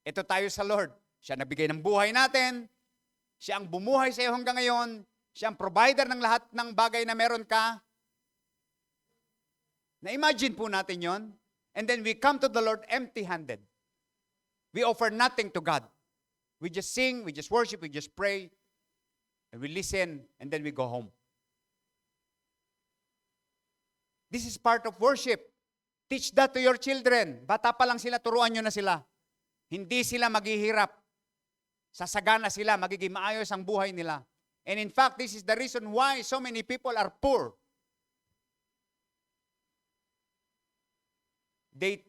Speaker 3: Ito tayo sa Lord. Siya nagbigay ng buhay natin. Siya ang bumuhay sa iyo hanggang ngayon. Siya ang provider ng lahat ng bagay na meron ka. Na-imagine po natin yon. And then we come to the Lord empty-handed. We offer nothing to God. We just sing, we just worship, we just pray, and we listen, and then we go home. This is part of worship. Teach that to your children. Bata pa lang sila, turuan nyo na sila. Hindi sila maghihirap. Sasagana sila, magiging maayos ang buhay nila. And in fact, this is the reason why so many people are poor. They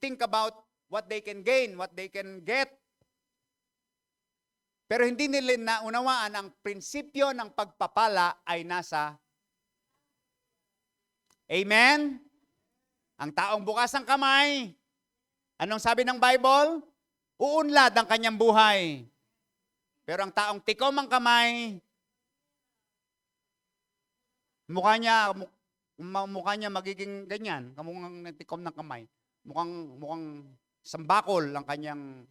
Speaker 3: think about what they can gain, what they can get. Pero hindi nila naunawaan ang prinsipyo ng pagpapala ay nasa Amen? Ang taong bukas ang kamay, anong sabi ng Bible? Uunlad ang kanyang buhay. Pero ang taong tikom ang kamay, mukha niya magiging ganyan, kamukhang tikom ng kamay. Mukhang sambakol ang kanyang.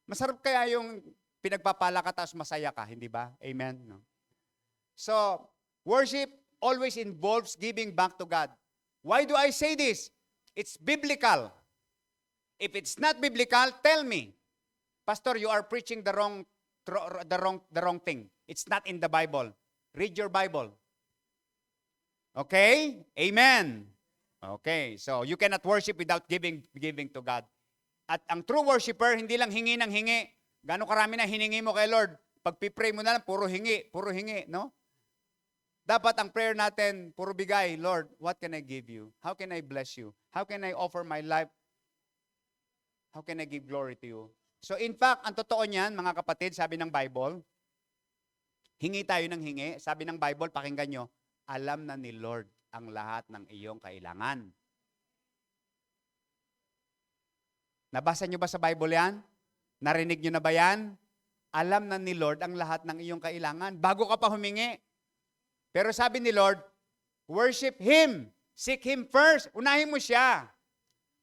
Speaker 3: Masarap kaya yung pinagpapala ka tapos masaya ka, hindi ba? Amen? No? So, worship always involves giving back to God. Why do I say this? It's biblical. If it's not biblical, tell me. Pastor, you are preaching the wrong thing. It's not in the Bible. Read your Bible. Okay? Amen. Okay, so you cannot worship without giving to God. At ang true worshiper, hindi lang hingi ng hingi. Gano'ng karami na hiningi mo kay Lord. Pag pipray mo na lang, puro hingi, no? Dapat ang prayer natin, puro bigay, Lord, what can I give you? How can I bless you? How can I offer my life? How can I give glory to you? So in fact, ang totoo niyan, mga kapatid, sabi ng Bible, hingi tayo ng hingi. Sabi ng Bible, pakinggan nyo, alam na ni Lord ang lahat ng iyong kailangan. Nabasa nyo ba sa Bible yan? Narinig nyo na ba yan? Alam na ni Lord ang lahat ng iyong kailangan bago ka pa humingi. Pero sabi ni Lord, worship Him. Seek Him first. Unahin mo siya.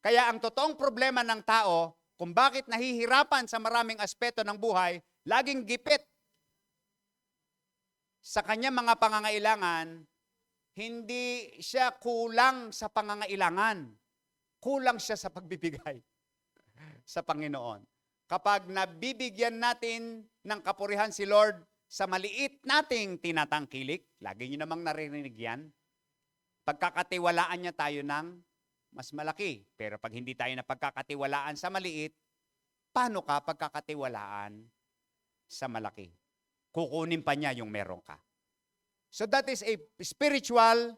Speaker 3: Kaya ang totoong problema ng tao, kung bakit nahihirapan sa maraming aspeto ng buhay, laging gipit sa kanyang mga pangangailangan, hindi siya kulang sa pangangailangan. Kulang siya sa pagbibigay sa Panginoon. Kapag nabibigyan natin ng kapurihan si Lord sa maliit nating tinatangkilik, lagi nyo namang naririnig yan, pagkakatiwalaan niya tayo ng mas malaki. Pero pag hindi tayo na pagkakatiwalaan sa maliit, paano ka pagkakatiwalaan sa malaki? Kukunin pa niya yung meron ka. So that is a spiritual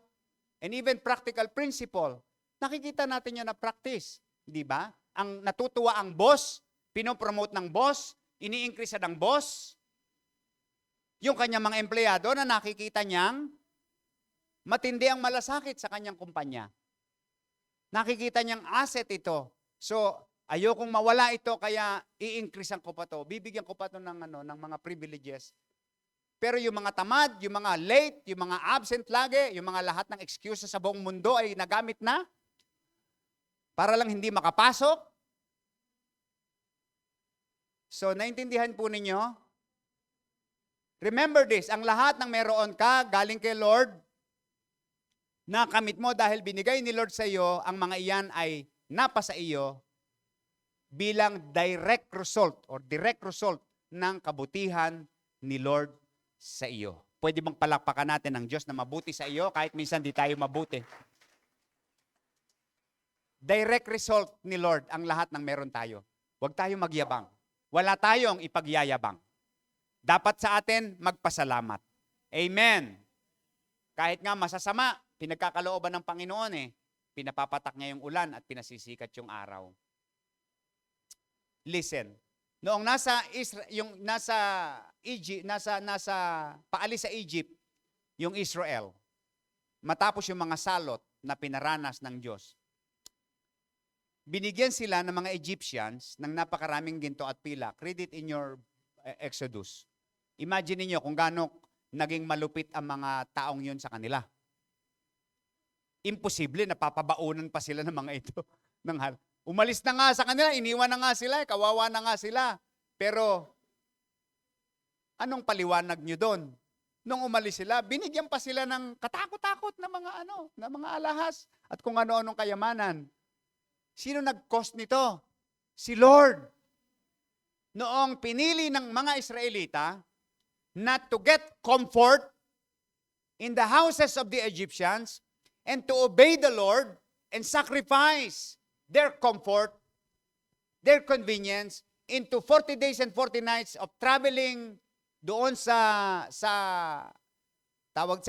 Speaker 3: and even practical principle. Nakikita natin yan na practice. Di ba? Ang natutuwa ang boss, pinopromote ng boss, ini-increase ng boss, yung kanyang mga empleyado na nakikita niyang matindi ang malasakit sa kanyang kumpanya. Nakikita niyang asset ito. So, ayokong mawala ito, kaya i-increasean ko pa to. Bibigyan ko pa to ng mga privileges. Pero yung mga tamad, yung mga late, yung mga absent lagi, yung mga lahat ng excuses sa buong mundo ay nagamit na para lang hindi makapasok. So, naintindihan po ninyo? Remember this, ang lahat ng meron ka, galing kay Lord, nakamit mo dahil binigay ni Lord sa iyo, ang mga iyan ay napasa iyo bilang direct result ng kabutihan ni Lord sa iyo. Pwede bang palakpakan natin ang Diyos na mabuti sa iyo kahit minsan di tayo mabuti? Direct result ni Lord ang lahat ng meron tayo. Huwag tayong magyabang. Wala tayong ipagyayabang. Dapat sa atin magpasalamat. Amen. Kahit nga masasama, pinagkakalooban ng Panginoon pinapapatak niya yung ulan at pinasisikat yung araw. Listen. Noong nasa paalis sa Egypt, yung Israel, matapos yung mga salot na pinaranas ng Diyos, binigyan sila ng mga Egyptians ng napakaraming ginto at pilak. Read it in your Exodus. Imagine niyo kung gaano naging malupit ang mga taong yun sa kanila. Imposible, napapabaunan pa sila ng mga ito. Umalis na nga sa kanila, iniwan na nga sila, kawawa na nga sila. Pero, anong paliwanag nyo doon? Nung umalis sila, binigyan pa sila ng katakot-takot na mga alahas at kung ano-anong kayamanan. Sino nag-cost nito? Si Lord. Noong pinili ng mga Israelita not to get comfort in the houses of the Egyptians and to obey the Lord and sacrifice their comfort, their convenience into 40 days and 40 nights of traveling doon sa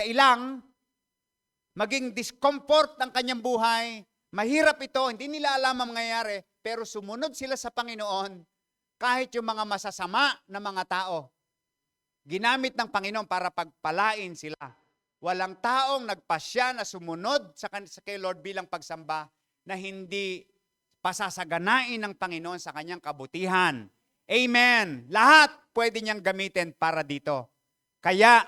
Speaker 3: ilang, maging discomfort ang kanyang buhay. Mahirap ito, hindi nila alam ang mangyayari, pero sumunod sila sa Panginoon kahit yung mga masasama na mga tao. Ginamit ng Panginoon para pagpalain sila. Walang taong nagpasya na sumunod sa kay Lord bilang pagsamba na hindi pasasaganain ng Panginoon sa kanyang kabutihan. Amen. Lahat pwede niyang gamitin para dito. Kaya,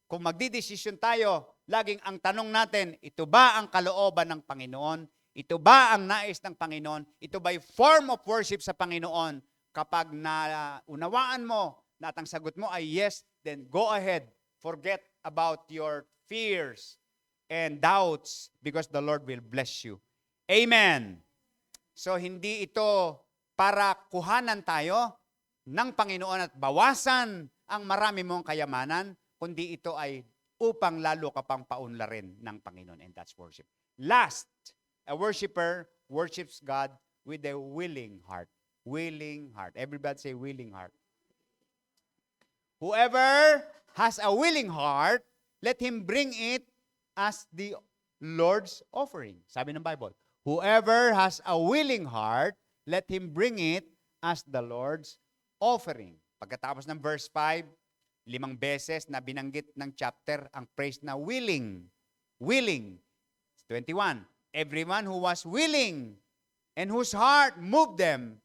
Speaker 3: kung magdidesisyon tayo, laging ang tanong natin, ito ba ang kalooban ng Panginoon? Ito ba ang nais ng Panginoon? Ito ba'y form of worship sa Panginoon? Kapag naunawaan mo at ang sagot mo ay yes, then go ahead. Forget about your fears and doubts because the Lord will bless you. Amen. So hindi ito para kuhanan tayo ng Panginoon at bawasan ang marami mong kayamanan, kundi ito ay upang lalo ka pang paunlarin ng Panginoon, and that's worship. Last, a worshiper worships God with a willing heart. Willing heart. Everybody say willing heart. Whoever has a willing heart let him bring it as the Lord's offering. Sabi ng Bible, whoever has a willing heart, let him bring it as the Lord's offering. Pagkatapos ng verse 5, 5 beses na binanggit ng chapter ang phrase na willing. Willing. 21, everyone who was willing and whose heart moved them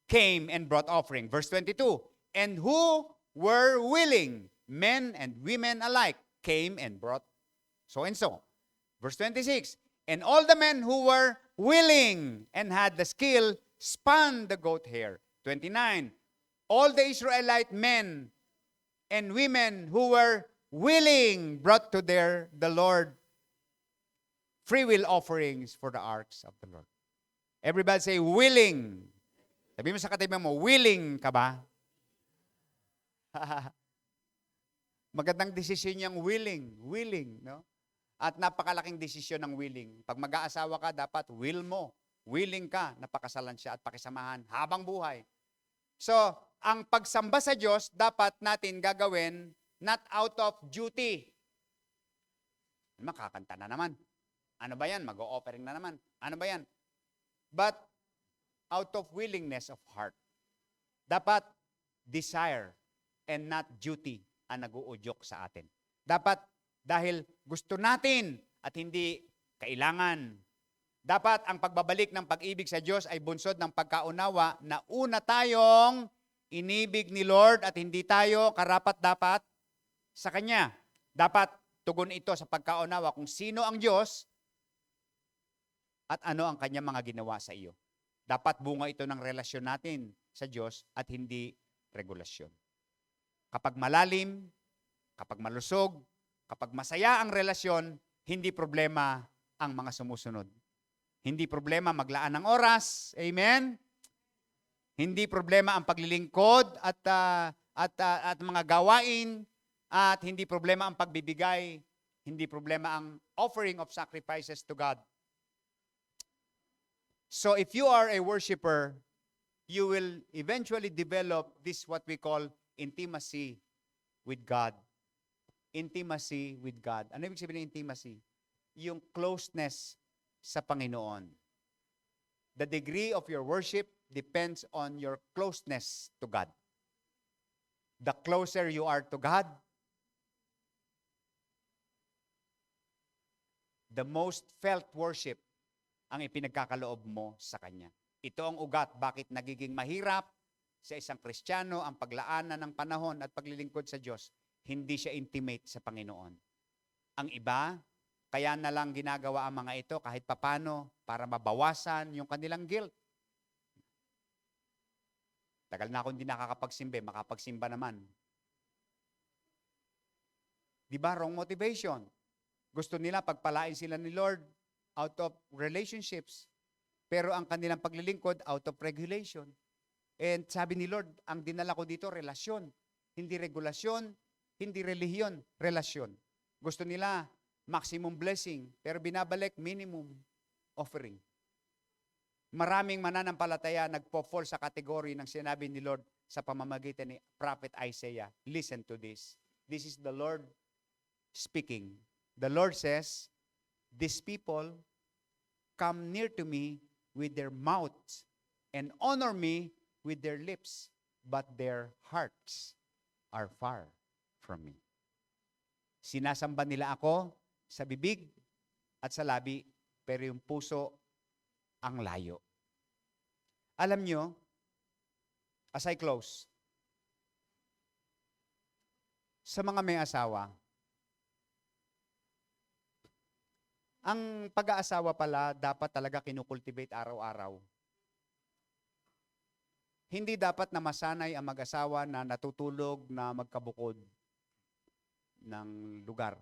Speaker 3: came and brought offering. Verse 22, and who were willing, men and women alike, came and brought so and so. Verse 26, and all the men who were willing and had the skill spun the goat hair. 29, all the Israelite men and women who were willing brought to the Lord free will offerings for the arks of the Lord. Everybody say, willing. Sabi mo sa katabi mo, willing ka ba? Magandang desisyon niyang willing, no? At napakalaking desisyon ng willing. Pag mag-aasawa ka, dapat will mo. Willing ka na pakasalan siya at pakisamahan habang buhay. So, ang pagsamba sa Diyos, dapat natin gagawin not out of duty. Makakanta na naman. Ano ba yan? Mag-o-offering na naman. Ano ba yan? But out of willingness of heart. Dapat desire and not duty ang nag-uudyok sa atin. Dapat dahil gusto natin at hindi kailangan. Dapat ang pagbabalik ng pag-ibig sa Diyos ay bunsod ng pagkaunawa na una tayong inibig ni Lord at hindi tayo karapat-dapat sa Kanya. Dapat tugon ito sa pagkaunawa kung sino ang Diyos at ano ang Kanyang mga ginawa sa iyo. Dapat bunga ito ng relasyon natin sa Diyos at hindi regulasyon. Kapag malalim, kapag malusog, kapag masaya ang relasyon, hindi problema ang mga sumusunod. Hindi problema maglaan ng oras. Amen? Hindi problema ang paglilingkod at mga gawain. At hindi problema ang pagbibigay. Hindi problema ang offering of sacrifices to God. So if you are a worshiper, you will eventually develop this what we call intimacy with God. Intimacy with God. Ano ibig sabihin ng intimacy? Yung closeness sa Panginoon. The degree of your worship depends on your closeness to God. The closer you are to God, the most felt worship ang ipinagkakaloob mo sa Kanya. Ito ang ugat bakit nagiging mahirap sa isang Kristiyano ang paglaanan ng panahon at paglilingkod sa Diyos. Hindi siya intimate sa Panginoon. Ang iba, kaya na lang ginagawa ang mga ito kahit papano para mabawasan yung kanilang guilt. Tagal na ako hindi nakakapagsimba, makapagsimba naman. Di ba? Wrong motivation. Gusto nila pagpalain sila ni Lord out of relationships. Pero ang kanilang paglilingkod out of regulation. And sabi ni Lord, ang dinala ko dito, relasyon. Hindi regulasyon, hindi relihiyon, relasyon. Gusto nila maximum blessing, pero binabalik minimum offering. Maraming mananampalataya nagpo-fall sa kategory ng sinabi ni Lord sa pamamagitan ni Prophet Isaiah. Listen to this. This is the Lord speaking. The Lord says, these people come near to me with their mouths and honor me with their lips, but their hearts are far from me. Sinasamba nila ako sa bibig at sa labi, pero yung puso ang layo. Alam nyo, as I close, sa mga may asawa, ang pag-aasawa pala dapat talaga kinukultivate araw-araw. Hindi dapat na masanay ang mag-asawa na natutulog na magkabukod ng lugar.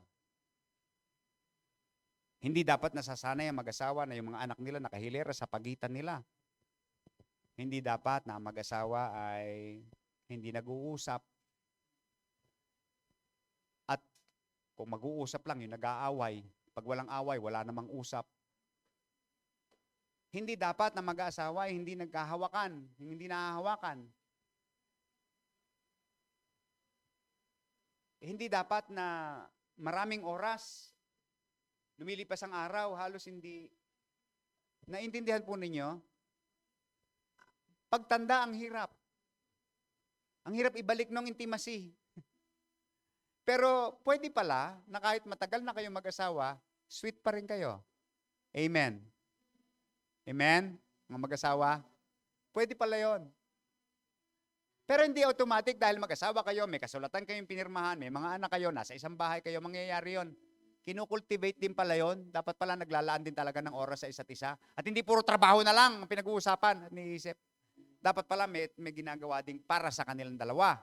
Speaker 3: Hindi dapat nasasanay ang mag-asawa na yung mga anak nila nakahilera sa pagitan nila. Hindi dapat na ang mag-asawa ay hindi nag-uusap. At kung mag-uusap lang, yung nag-aaway. Pag walang away, wala namang usap. Hindi dapat na mag-aasawa ay hindi nagkahawakan, hindi nahahawakan. Hindi dapat na maraming oras. Lumilipas ang araw, halos hindi. Naintindihan po ninyo? Pagtanda ang hirap. Ang hirap ibalik ng intimacy. Pero pwede pala na kahit matagal na kayong mag-asawa, sweet pa rin kayo. Amen. Amen? Mga mag-asawa? Pwede pala yon. Pero hindi automatic dahil mag-asawa kayo, may kasulatan kayong pinirmahan, may mga anak kayo, nasa isang bahay kayo, mangyayari yon. Kinukultivate din pala yon. Dapat pala naglalaan din talaga ng oras sa isa't isa. At hindi puro trabaho na lang ang pinag-uusapan at niisip. Dapat pala may ginagawa din para sa kanilang dalawa.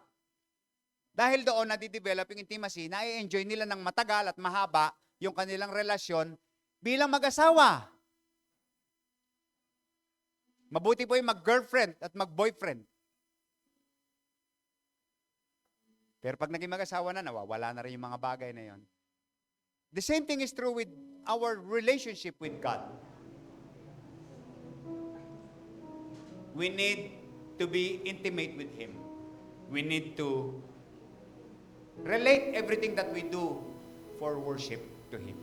Speaker 3: Dahil doon nadidevelop yung intimacy, na-enjoy nila ng matagal at mahaba yung kanilang relasyon bilang mag-asawa. Mabuti po yung mag-girlfriend at mag-boyfriend. Pero pag naging mag-asawa na, nawawala na rin yung mga bagay na yon. The same thing is true with our relationship with God. We need to be intimate with Him. We need to relate everything that we do for worship to Him.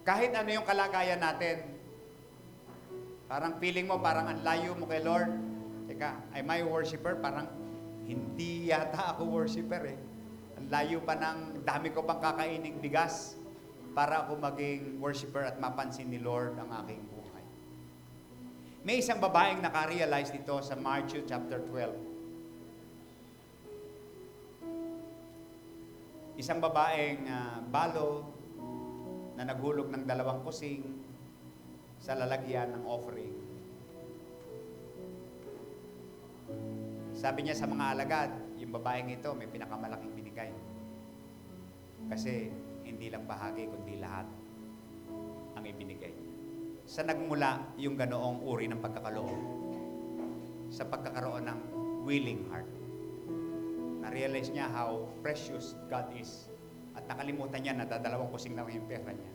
Speaker 3: Kahit ano yung kalagayan natin, parang feeling mo, parang ang layo mo kay Lord. Teka, am I a worshiper? Parang hindi yata ako worshiper eh. Ang layo pa ng dami ko pang kakaining bigas para ako maging worshiper at mapansin ni Lord ang aking buhay. May isang babaeng nakarealize dito sa Matthew chapter 12. Isang babaeng balo na naghulog ng 2 kusing sa lalagyan ng offering. Sabi niya sa mga alagad, yung babaeng ito may pinakamalaking binigay. Kasi hindi lang bahagi, kundi lahat ang ibinigay. Sa nagmula yung ganoong uri ng pagkakaloob? Sa pagkakaroon ng willing heart. Na-realize niya how precious God is. At nakalimutan niya na 2 kusing lang yung pera niya.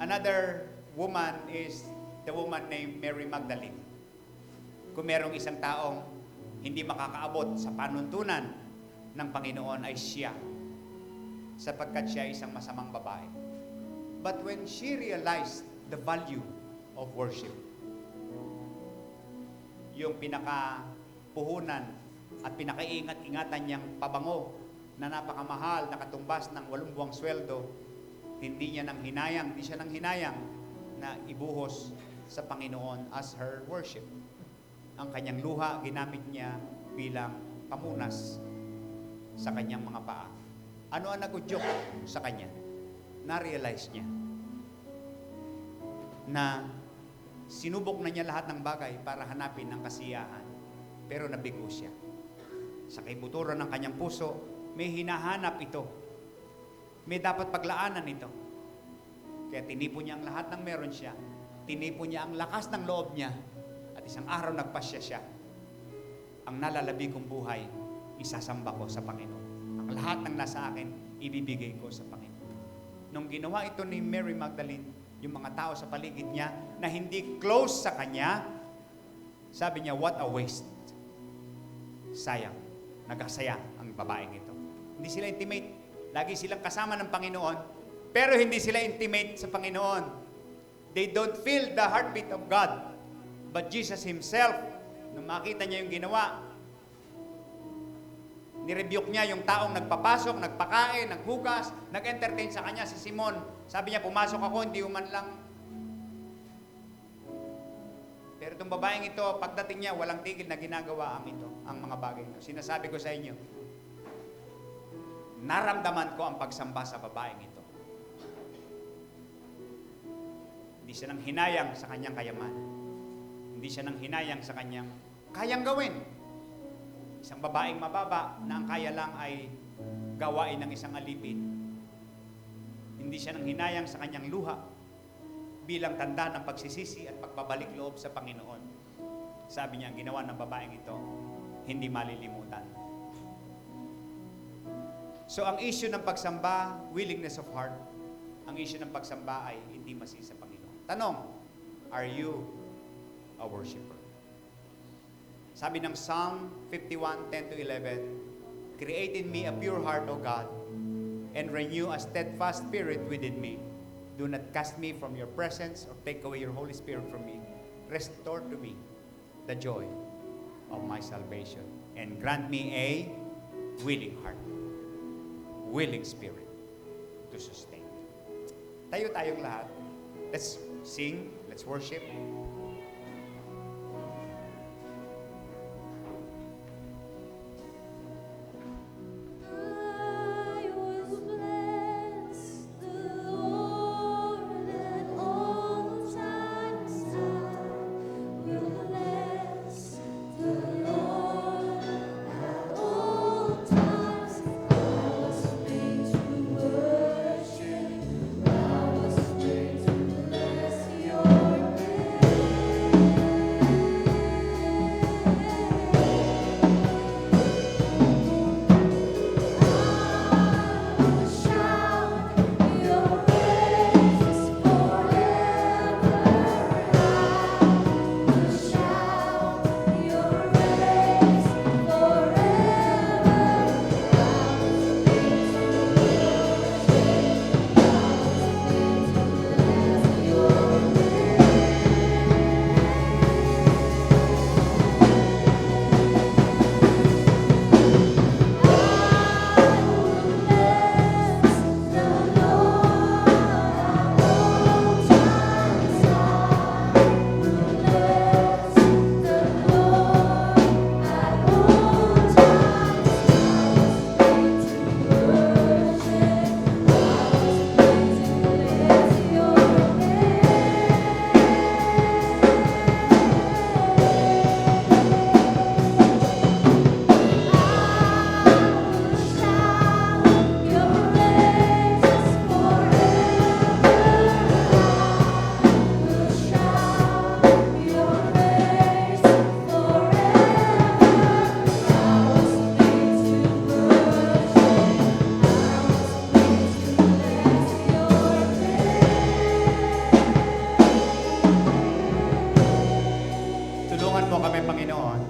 Speaker 3: Another woman is the woman named Mary Magdalene. Kung merong isang taong hindi makakaabot sa panuntunan ng Panginoon ay siya, sapagkat siya isang masamang babae. But when she realized the value of worship, yung pinakapuhunan at pinakaingat-ingatan niyang pabango na napakamahal na katumbas ng 8 buwang sweldo, hindi siya nang hinayang na ibuhos sa Panginoon as her worship. Ang kanyang luha, ginamit niya bilang pamunas sa kanyang mga paa. Ano ang nagudyok sa kanya? Na-realize niya na sinubok na niya lahat ng bagay para hanapin ang kasiyahan, pero nabigo siya. Sa kaibuturan ng kanyang puso, may hinahanap ito. May dapat paglaanan ito. Kaya tinipon niya ang lahat ng meron siya. Tinipon niya ang lakas ng loob niya. At isang araw nagpasya siya. Ang nalalabi kong buhay, isasamba ko sa Panginoon. Ang lahat ng nasa akin, ibibigay ko sa Panginoon. Nung ginawa ito ni Mary Magdalene, yung mga tao sa paligid niya na hindi close sa kanya, sabi niya, what a waste. Sayang. Nagasaya ang babaeng ito. Hindi sila intimate. Lagi silang kasama ng Panginoon, pero hindi sila intimate sa Panginoon. They don't feel the heartbeat of God. But Jesus Himself, nung makita niya yung ginawa, nirebuke niya yung taong nagpapasok, nagpakain, naghugas, nag-entertain sa kanya si Simon. Sabi niya, pumasok ako, hindi man lang. Pero itong babaeng ito, pagdating niya, walang tigil na ginagawa ang mga bagay ito. Sinasabi ko sa inyo, naramdaman ko ang pagsamba sa babaeng ito. Hindi siya nang hinayang sa kanyang kayamanan. Hindi siya nang hinayang sa kanyang kayang gawin. Isang babaeng mababa na ang kaya lang ay gawain ng isang alipin. Hindi siya nang hinayang sa kanyang luha bilang tanda ng pagsisisi at pagbabalik loob sa Panginoon. Sabi niya, ang ginawa ng babaeng ito, hindi malilimutan. So ang issue ng pagsamba, willingness of heart, ang issue ng pagsamba ay intimacy sa Panginoon. Tanong, are you a worshiper? Sabi ng Psalm 51:10-11, create in me a pure heart, O God, and renew a steadfast spirit within me. Do not cast me from your presence or take away your Holy Spirit from me. Restore to me the joy of my salvation and grant me a willing heart, willing spirit to sustain. Tayo tayong lahat. Let's sing, let's worship.
Speaker 1: I will bless the Lord at all times. I will bless the Lord at all times. I was made to worship. I was made to bless your
Speaker 3: Tulungan mo kami, Panginoon,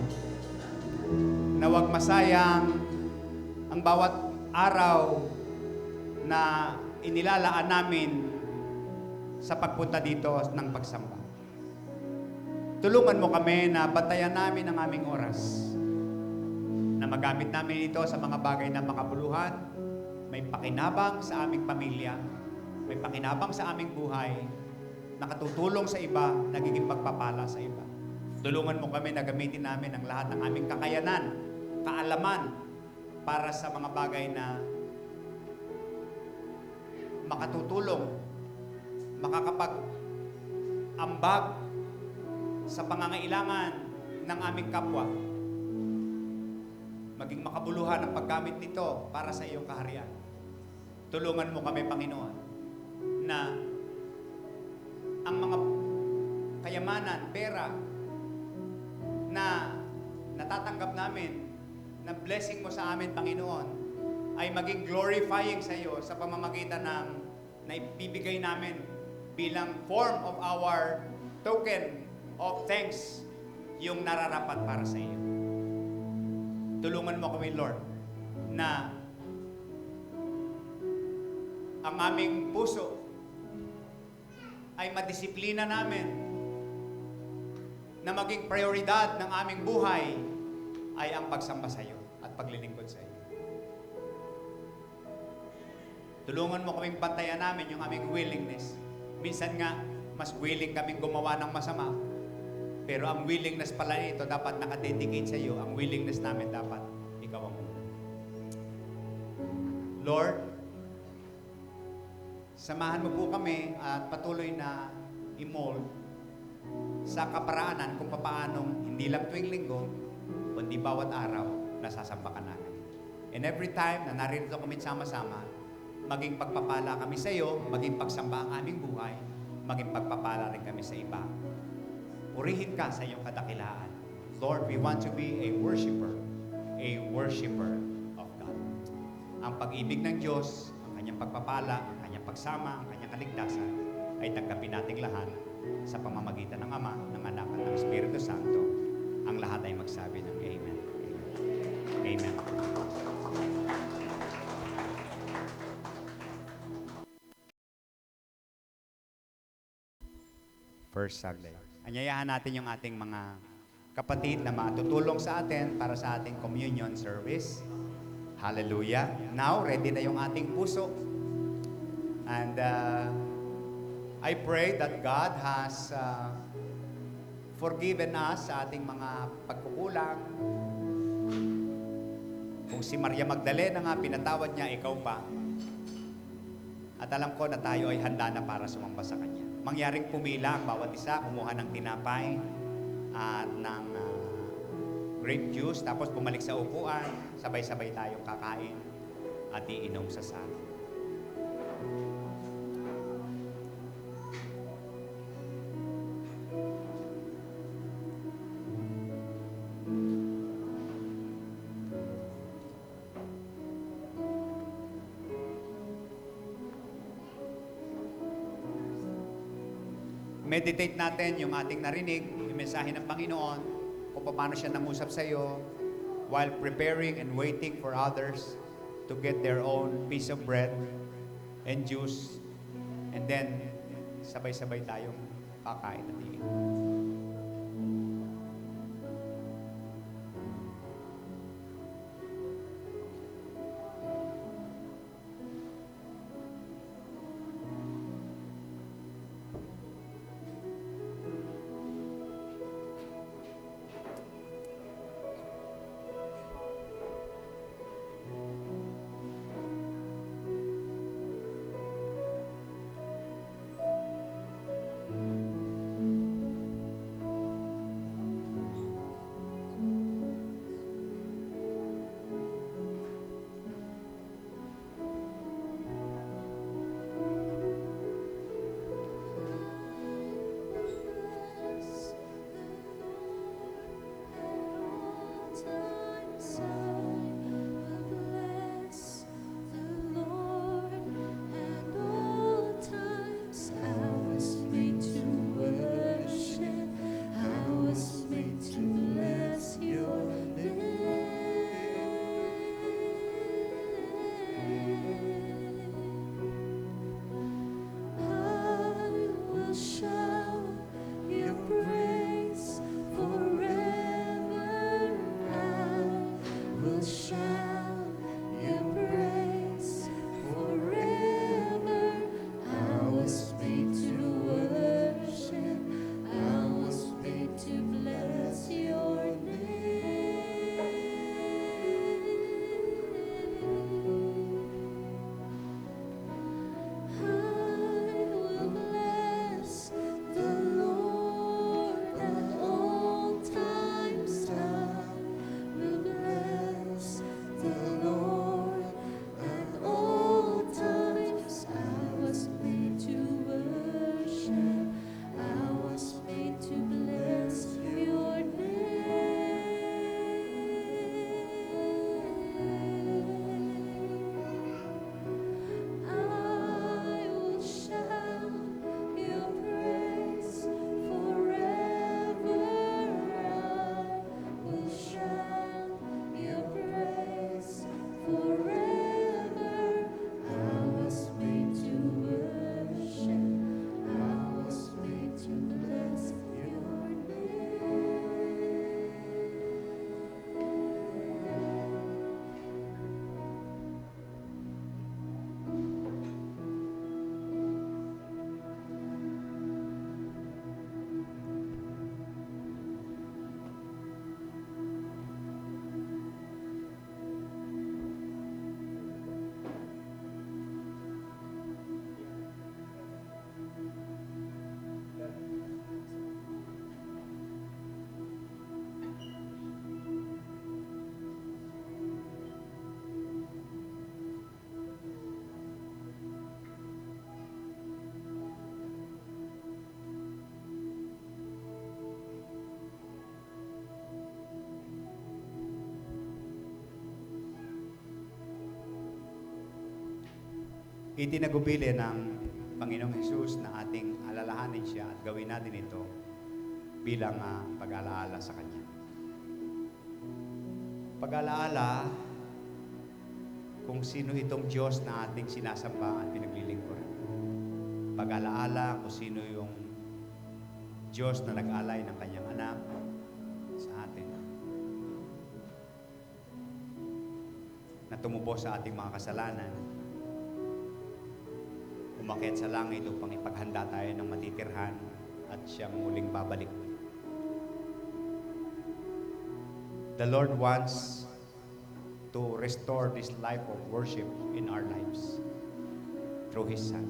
Speaker 3: na huwag masayang ang bawat araw na inilalaan namin sa pagpunta dito ng pagsamba. Tulungan mo kami na bantayan namin ang aming oras, na magamit namin ito sa mga bagay na makabuluhan, may pakinabang sa aming pamilya, may pakinabang sa aming buhay, nakatutulong sa iba, nagiging pagpapala sa iba. Tulungan mo kami na gamitin namin ang lahat ng aming kakayanan, kaalaman, para sa mga bagay na makatutulong, makakapag-ambag sa pangangailangan ng aming kapwa. Maging makabuluhan ang paggamit nito para sa iyong kaharian. Tulungan mo kami, Panginoon, na ang mga kayamanan, pera, na natatanggap namin, na blessing mo sa amin, Panginoon, ay maging glorifying sa iyo sa pamamagitan ng na ibibigay namin bilang form of our token of thanks, yung nararapat para sa iyo. Tulungan mo kami, Lord, na ang aming puso ay madisiplina namin, na maging prioridad ng aming buhay ay ang pagsamba sa iyo at paglilingkod sa iyo. Tulungan mo kaming bantayan namin yung aming willingness. Minsan nga, mas willing kaming gumawa ng masama. Pero ang willingness pala nito dapat nakadedicate sa iyo. Ang willingness namin dapat ikaw ang una. Lord, samahan mo po kami at patuloy na i-mold sa kaparaanan kung papaanong hindi lang tuwing linggo, kundi bawat araw nasasamba ka namin. And every time na narito kami sama-sama, maging pagpapala kami sa iyo, maging pagsamba ang aming buhay, maging pagpapala rin kami sa iba. Purihin ka sa iyong kadakilaan. Lord, we want to be a worshiper of God. Ang pag-ibig ng Diyos, ang kanyang pagpapala, ang kanyang pagsama, ang kanyang kaligtasan ay tanggapin nating lahat sa pamamagitan ng Ama, ng Anak at ng Espiritu Santo. Ang lahat ay magsabi ng Amen. Amen. Amen. First Sunday. Anyayahan natin yung ating mga kapatid na matutulong sa atin para sa ating communion service. Hallelujah. Now, ready na yung ating puso. And I pray that God has forgiven us sa ating mga pagkukulang. Kung si Maria Magdalena nga, pinatawad niya, ikaw pa. At alam ko na tayo ay handa na para sumamba sa Kanya. Mangyaring pumila ang bawat isa, kumuha ng tinapay at ng grape juice, tapos bumalik sa upuan, sabay-sabay tayong kakain at iinom sa sala. Meditate natin yung ating narinig, yung mensahe ng Panginoon, kung paano siya nangusap sa iyo while preparing and waiting for others to get their own piece of bread and juice. And then, sabay-sabay tayong kakain at iinom. Itinagubili ng Panginoong Jesus, na ating alalahanin siya at gawin natin ito bilang pag-alaala sa Kanya. Pag-alaala kung sino itong Diyos na ating sinasamba at pinaglilingkuran. Pag-alaala kung sino yung Diyos na nag-alay ng Kanyang anak sa atin, na tumubo sa ating mga kasalanan, umakyat sa langit upang ipaghanda tayo ng matitirhan at siyang muling babalik. The Lord wants to restore this life of worship in our lives through His Son.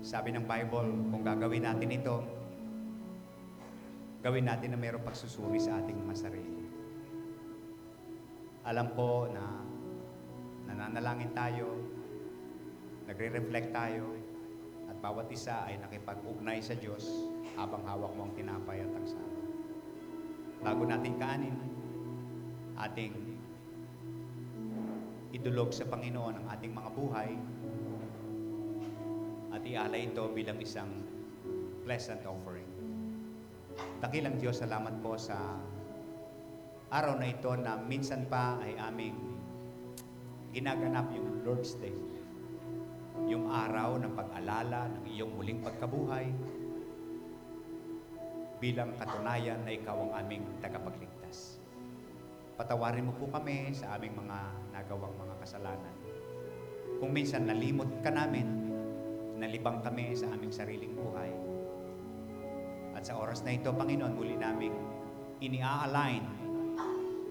Speaker 3: Sabi ng Bible, kung gagawin natin ito, gawin natin na mayroong pagsusuri sa ating mga sarili. Alam ko na nananalangin tayo, nagre-reflect tayo, at bawat isa ay nakipag-ugnay sa Diyos habang hawak mo ang tinapay at ang sala. Bago natin kaanin, ating idulog sa Panginoon ang ating mga buhay at ialay ito bilang isang pleasant offering. Dakilang Diyos, salamat po sa araw na ito na minsan pa ay aming ginaganap yung Lord's Day. Yung araw ng pag-alala ng iyong muling pagkabuhay bilang katunayan na ikaw ang aming tagapagligtas. Patawarin mo po kami sa aming mga nagawang mga kasalanan. Kung minsan nalimot ka namin, nalibang kami sa aming sariling buhay. At sa oras na ito, Panginoon, muli naming ini-align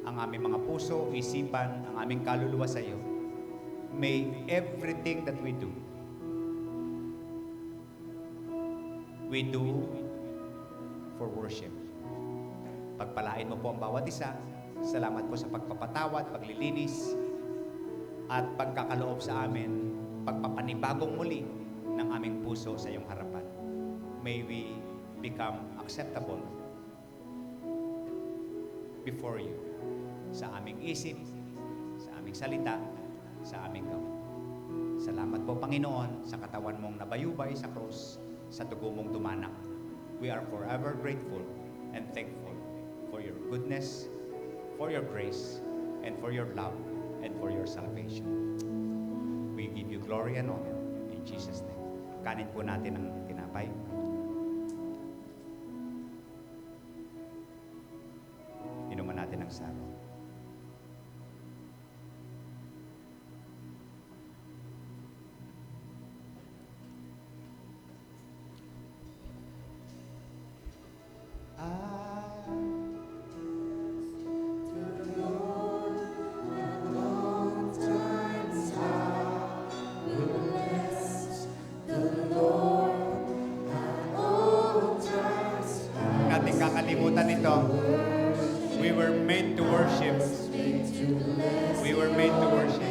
Speaker 3: ang aming mga puso, isipan, ang aming kaluluwa sa iyo. May everything that we do for worship. Pagpalain mo po ang bawat isa. Salamat po sa pagpapatawad, paglilinis, at pagkakaloob sa amin, pagpapanibagong muli ng aming puso sa iyong harapan. May we become acceptable before you sa aming isip, sa aming salita, sa aming gawin. Salamat po, Panginoon, sa katawan mong nabayubay sa krus, sa dugo mong dumanak. We are forever grateful and thankful for your goodness, for your grace, and for your love, and for your salvation. We give you glory and honor in Jesus' name. Kanin po natin ang tinapay. Inuman natin ang saro. Nating kakalimutan ito. We were made to worship. We were made to worship.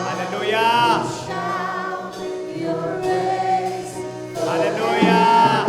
Speaker 3: Hallelujah! Hallelujah!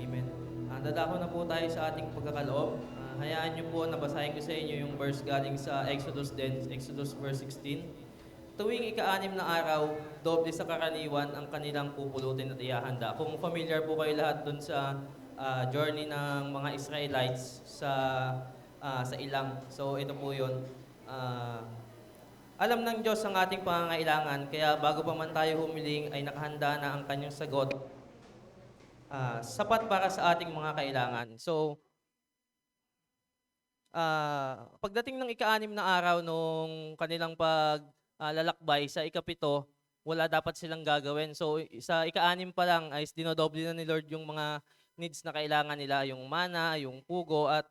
Speaker 4: Amen. Dadako na po tayo sa ating pagkakaloob. Hayaan niyo po na basahin ko sa inyo yung verse galing sa Exodus din, Exodus verse 16. Tuwing ika-6 na araw, doble sa karaniwan ang kanilang pupulutin at ihahanda. Kung familiar po kayo lahat dun sa journey ng mga Israelites sa ilang. So ito po yun. Alam ng Diyos ang ating pangangailangan, kaya bago pa man tayo humiling ay nakahanda na ang kanyang sagot. Sapat para sa ating mga kailangan. So, pagdating ng ika-6 na araw nung kanilang paglalakbay sa ikapito, wala dapat silang gagawin. So, sa ika-6 pa lang ay dinodoble na ni Lord yung mga needs na kailangan nila, yung mana, yung pugo, at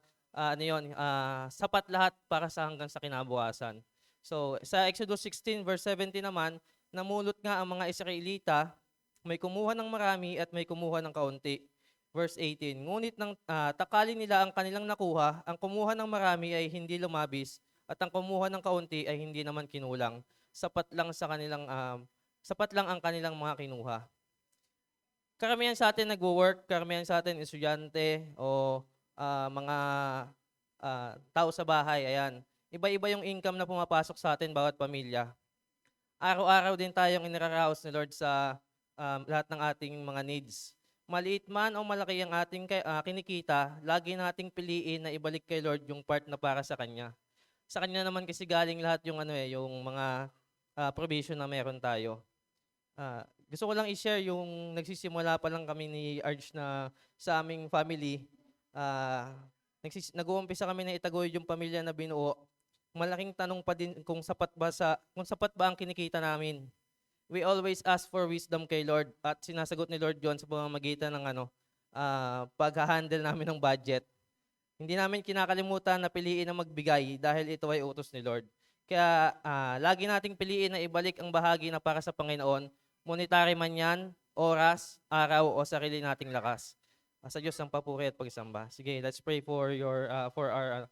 Speaker 4: sapat lahat para sa hanggang sa kinabukasan. So, sa Exodus 16 verse 17 naman, namulot nga ang mga Israelita, may kumuha ng marami at may kumuha ng kaunti. Verse 18, ngunit nang takali nila ang kanilang nakuha, ang kumuha ng marami ay hindi lumabis, at ang kumuha ng kaunti ay hindi naman kinulang. Sapat lang ang kanilang mga kinuha. Karamihan sa atin nagwo-work, karamihan sa atin estudyante o mga tao sa bahay, ayan. Iba-iba yung income na pumapasok sa atin bawat pamilya. Araw-araw din tayong iniraraos ni Lord sa lahat ng ating mga needs. Maliit man o malaki ang ating kinikita, lagi nating piliin na ibalik kay Lord yung part na para sa Kanya. Sa Kanya naman kasi galing lahat yung yung mga provision na meron tayo. Gusto ko lang i-share yung nagsisimula pa lang kami ni Arj na sa aming family. Nag-uumpisa kami na itaguyod yung pamilya na binuo. Malaking tanong pa din kung sapat ba ang kinikita namin. We always ask for wisdom kay Lord at sinasagot ni Lord yon sa pamamagitan ng pag-handle namin ng budget. Hindi namin kinakalimutan na piliin na magbigay dahil ito ay utos ni Lord. Kaya lagi nating piliin na ibalik ang bahagi na para sa Panginoon, monetary man yan, oras, araw o sarili nating lakas. Sa Diyos ang papuri at pagsamba. Sige, let's pray for our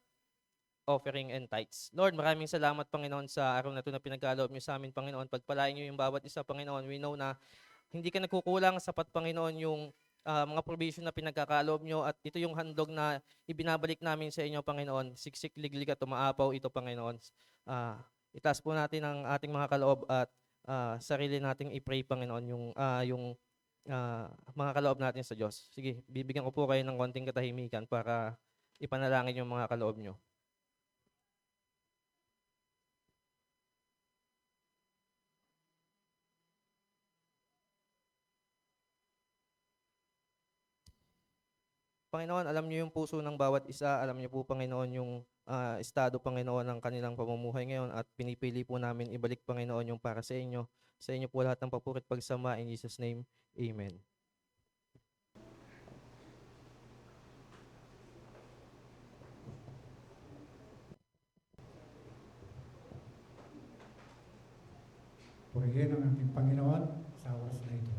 Speaker 4: offering and tithes. Lord, maraming salamat, Panginoon, sa araw na ito na pinagkaloob niyo sa amin, Panginoon. Pagpalain niyo yung bawat isa, Panginoon. We know na hindi ka nagkukulang, sapat, Panginoon, yung mga provision na pinagkakaloob niyo, at ito yung handog na ibinabalik namin sa inyo, Panginoon. Siksik, liglig at umaapaw ito, Panginoon. Itaas po natin ang ating mga kaloob at sarili nating i-pray, Panginoon, yung mga kaloob natin sa Diyos. Sige, bibigyan ko po kayo ng konting katahimikan para ipanalangin yung mga kaloob niyo. Panginoon, alam niyo yung puso ng bawat isa. Alam niyo po, Panginoon, yung estado, Panginoon, ng kanilang pamumuhay ngayon, at pinipili po namin ibalik, Panginoon, yung para sa inyo. Sa inyo po lahat ng papuri at pagsama. In Jesus' name, Amen.
Speaker 5: Purihin ang ating Panginoon sa oras na ito.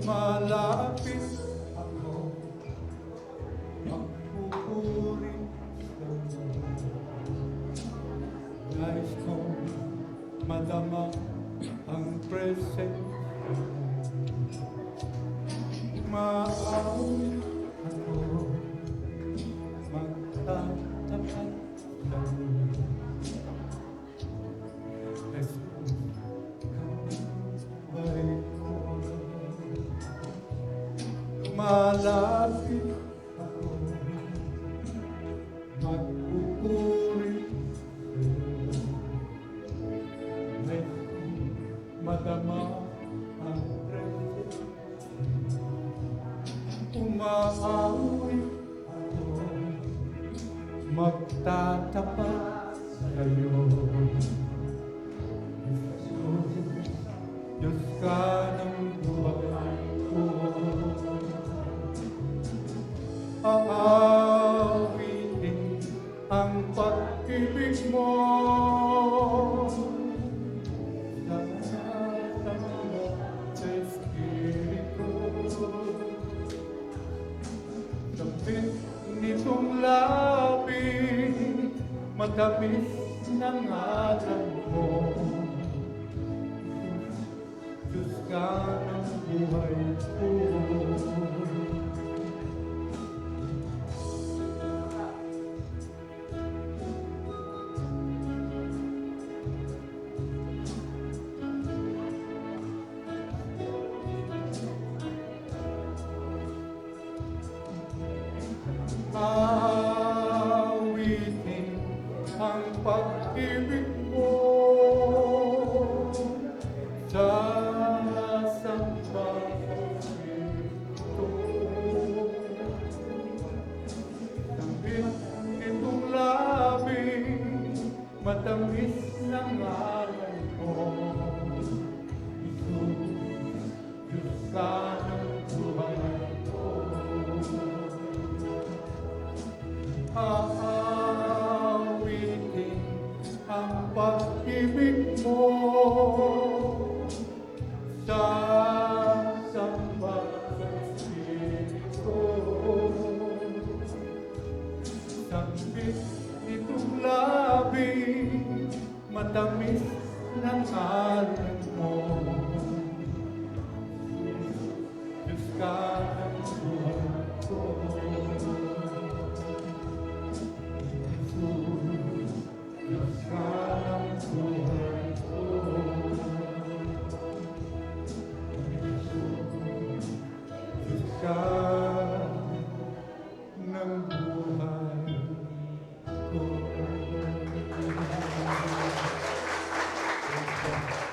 Speaker 5: Malapit ako, magpupuri sa nais kong madama ang presence. Maawi ako, magtatapat sa Jesus, kambay ko. Malapit ako, magpupuri madama ang presence. Umaawi ako, magtatapat sa'yo. Jesus, Diyos ka ng buhay ko. Aawitin ang pag-ibig mo. Nitong labi, matamis ng alam mo. Diyos ka ng buhay ko.
Speaker 6: sasamba sa Espiritu. Sambit nitong labi, matamis ng alin mo. Diyos ka ng buhay ko. Diyos ka ng buhay ko. Diyos ka ng buhay ko.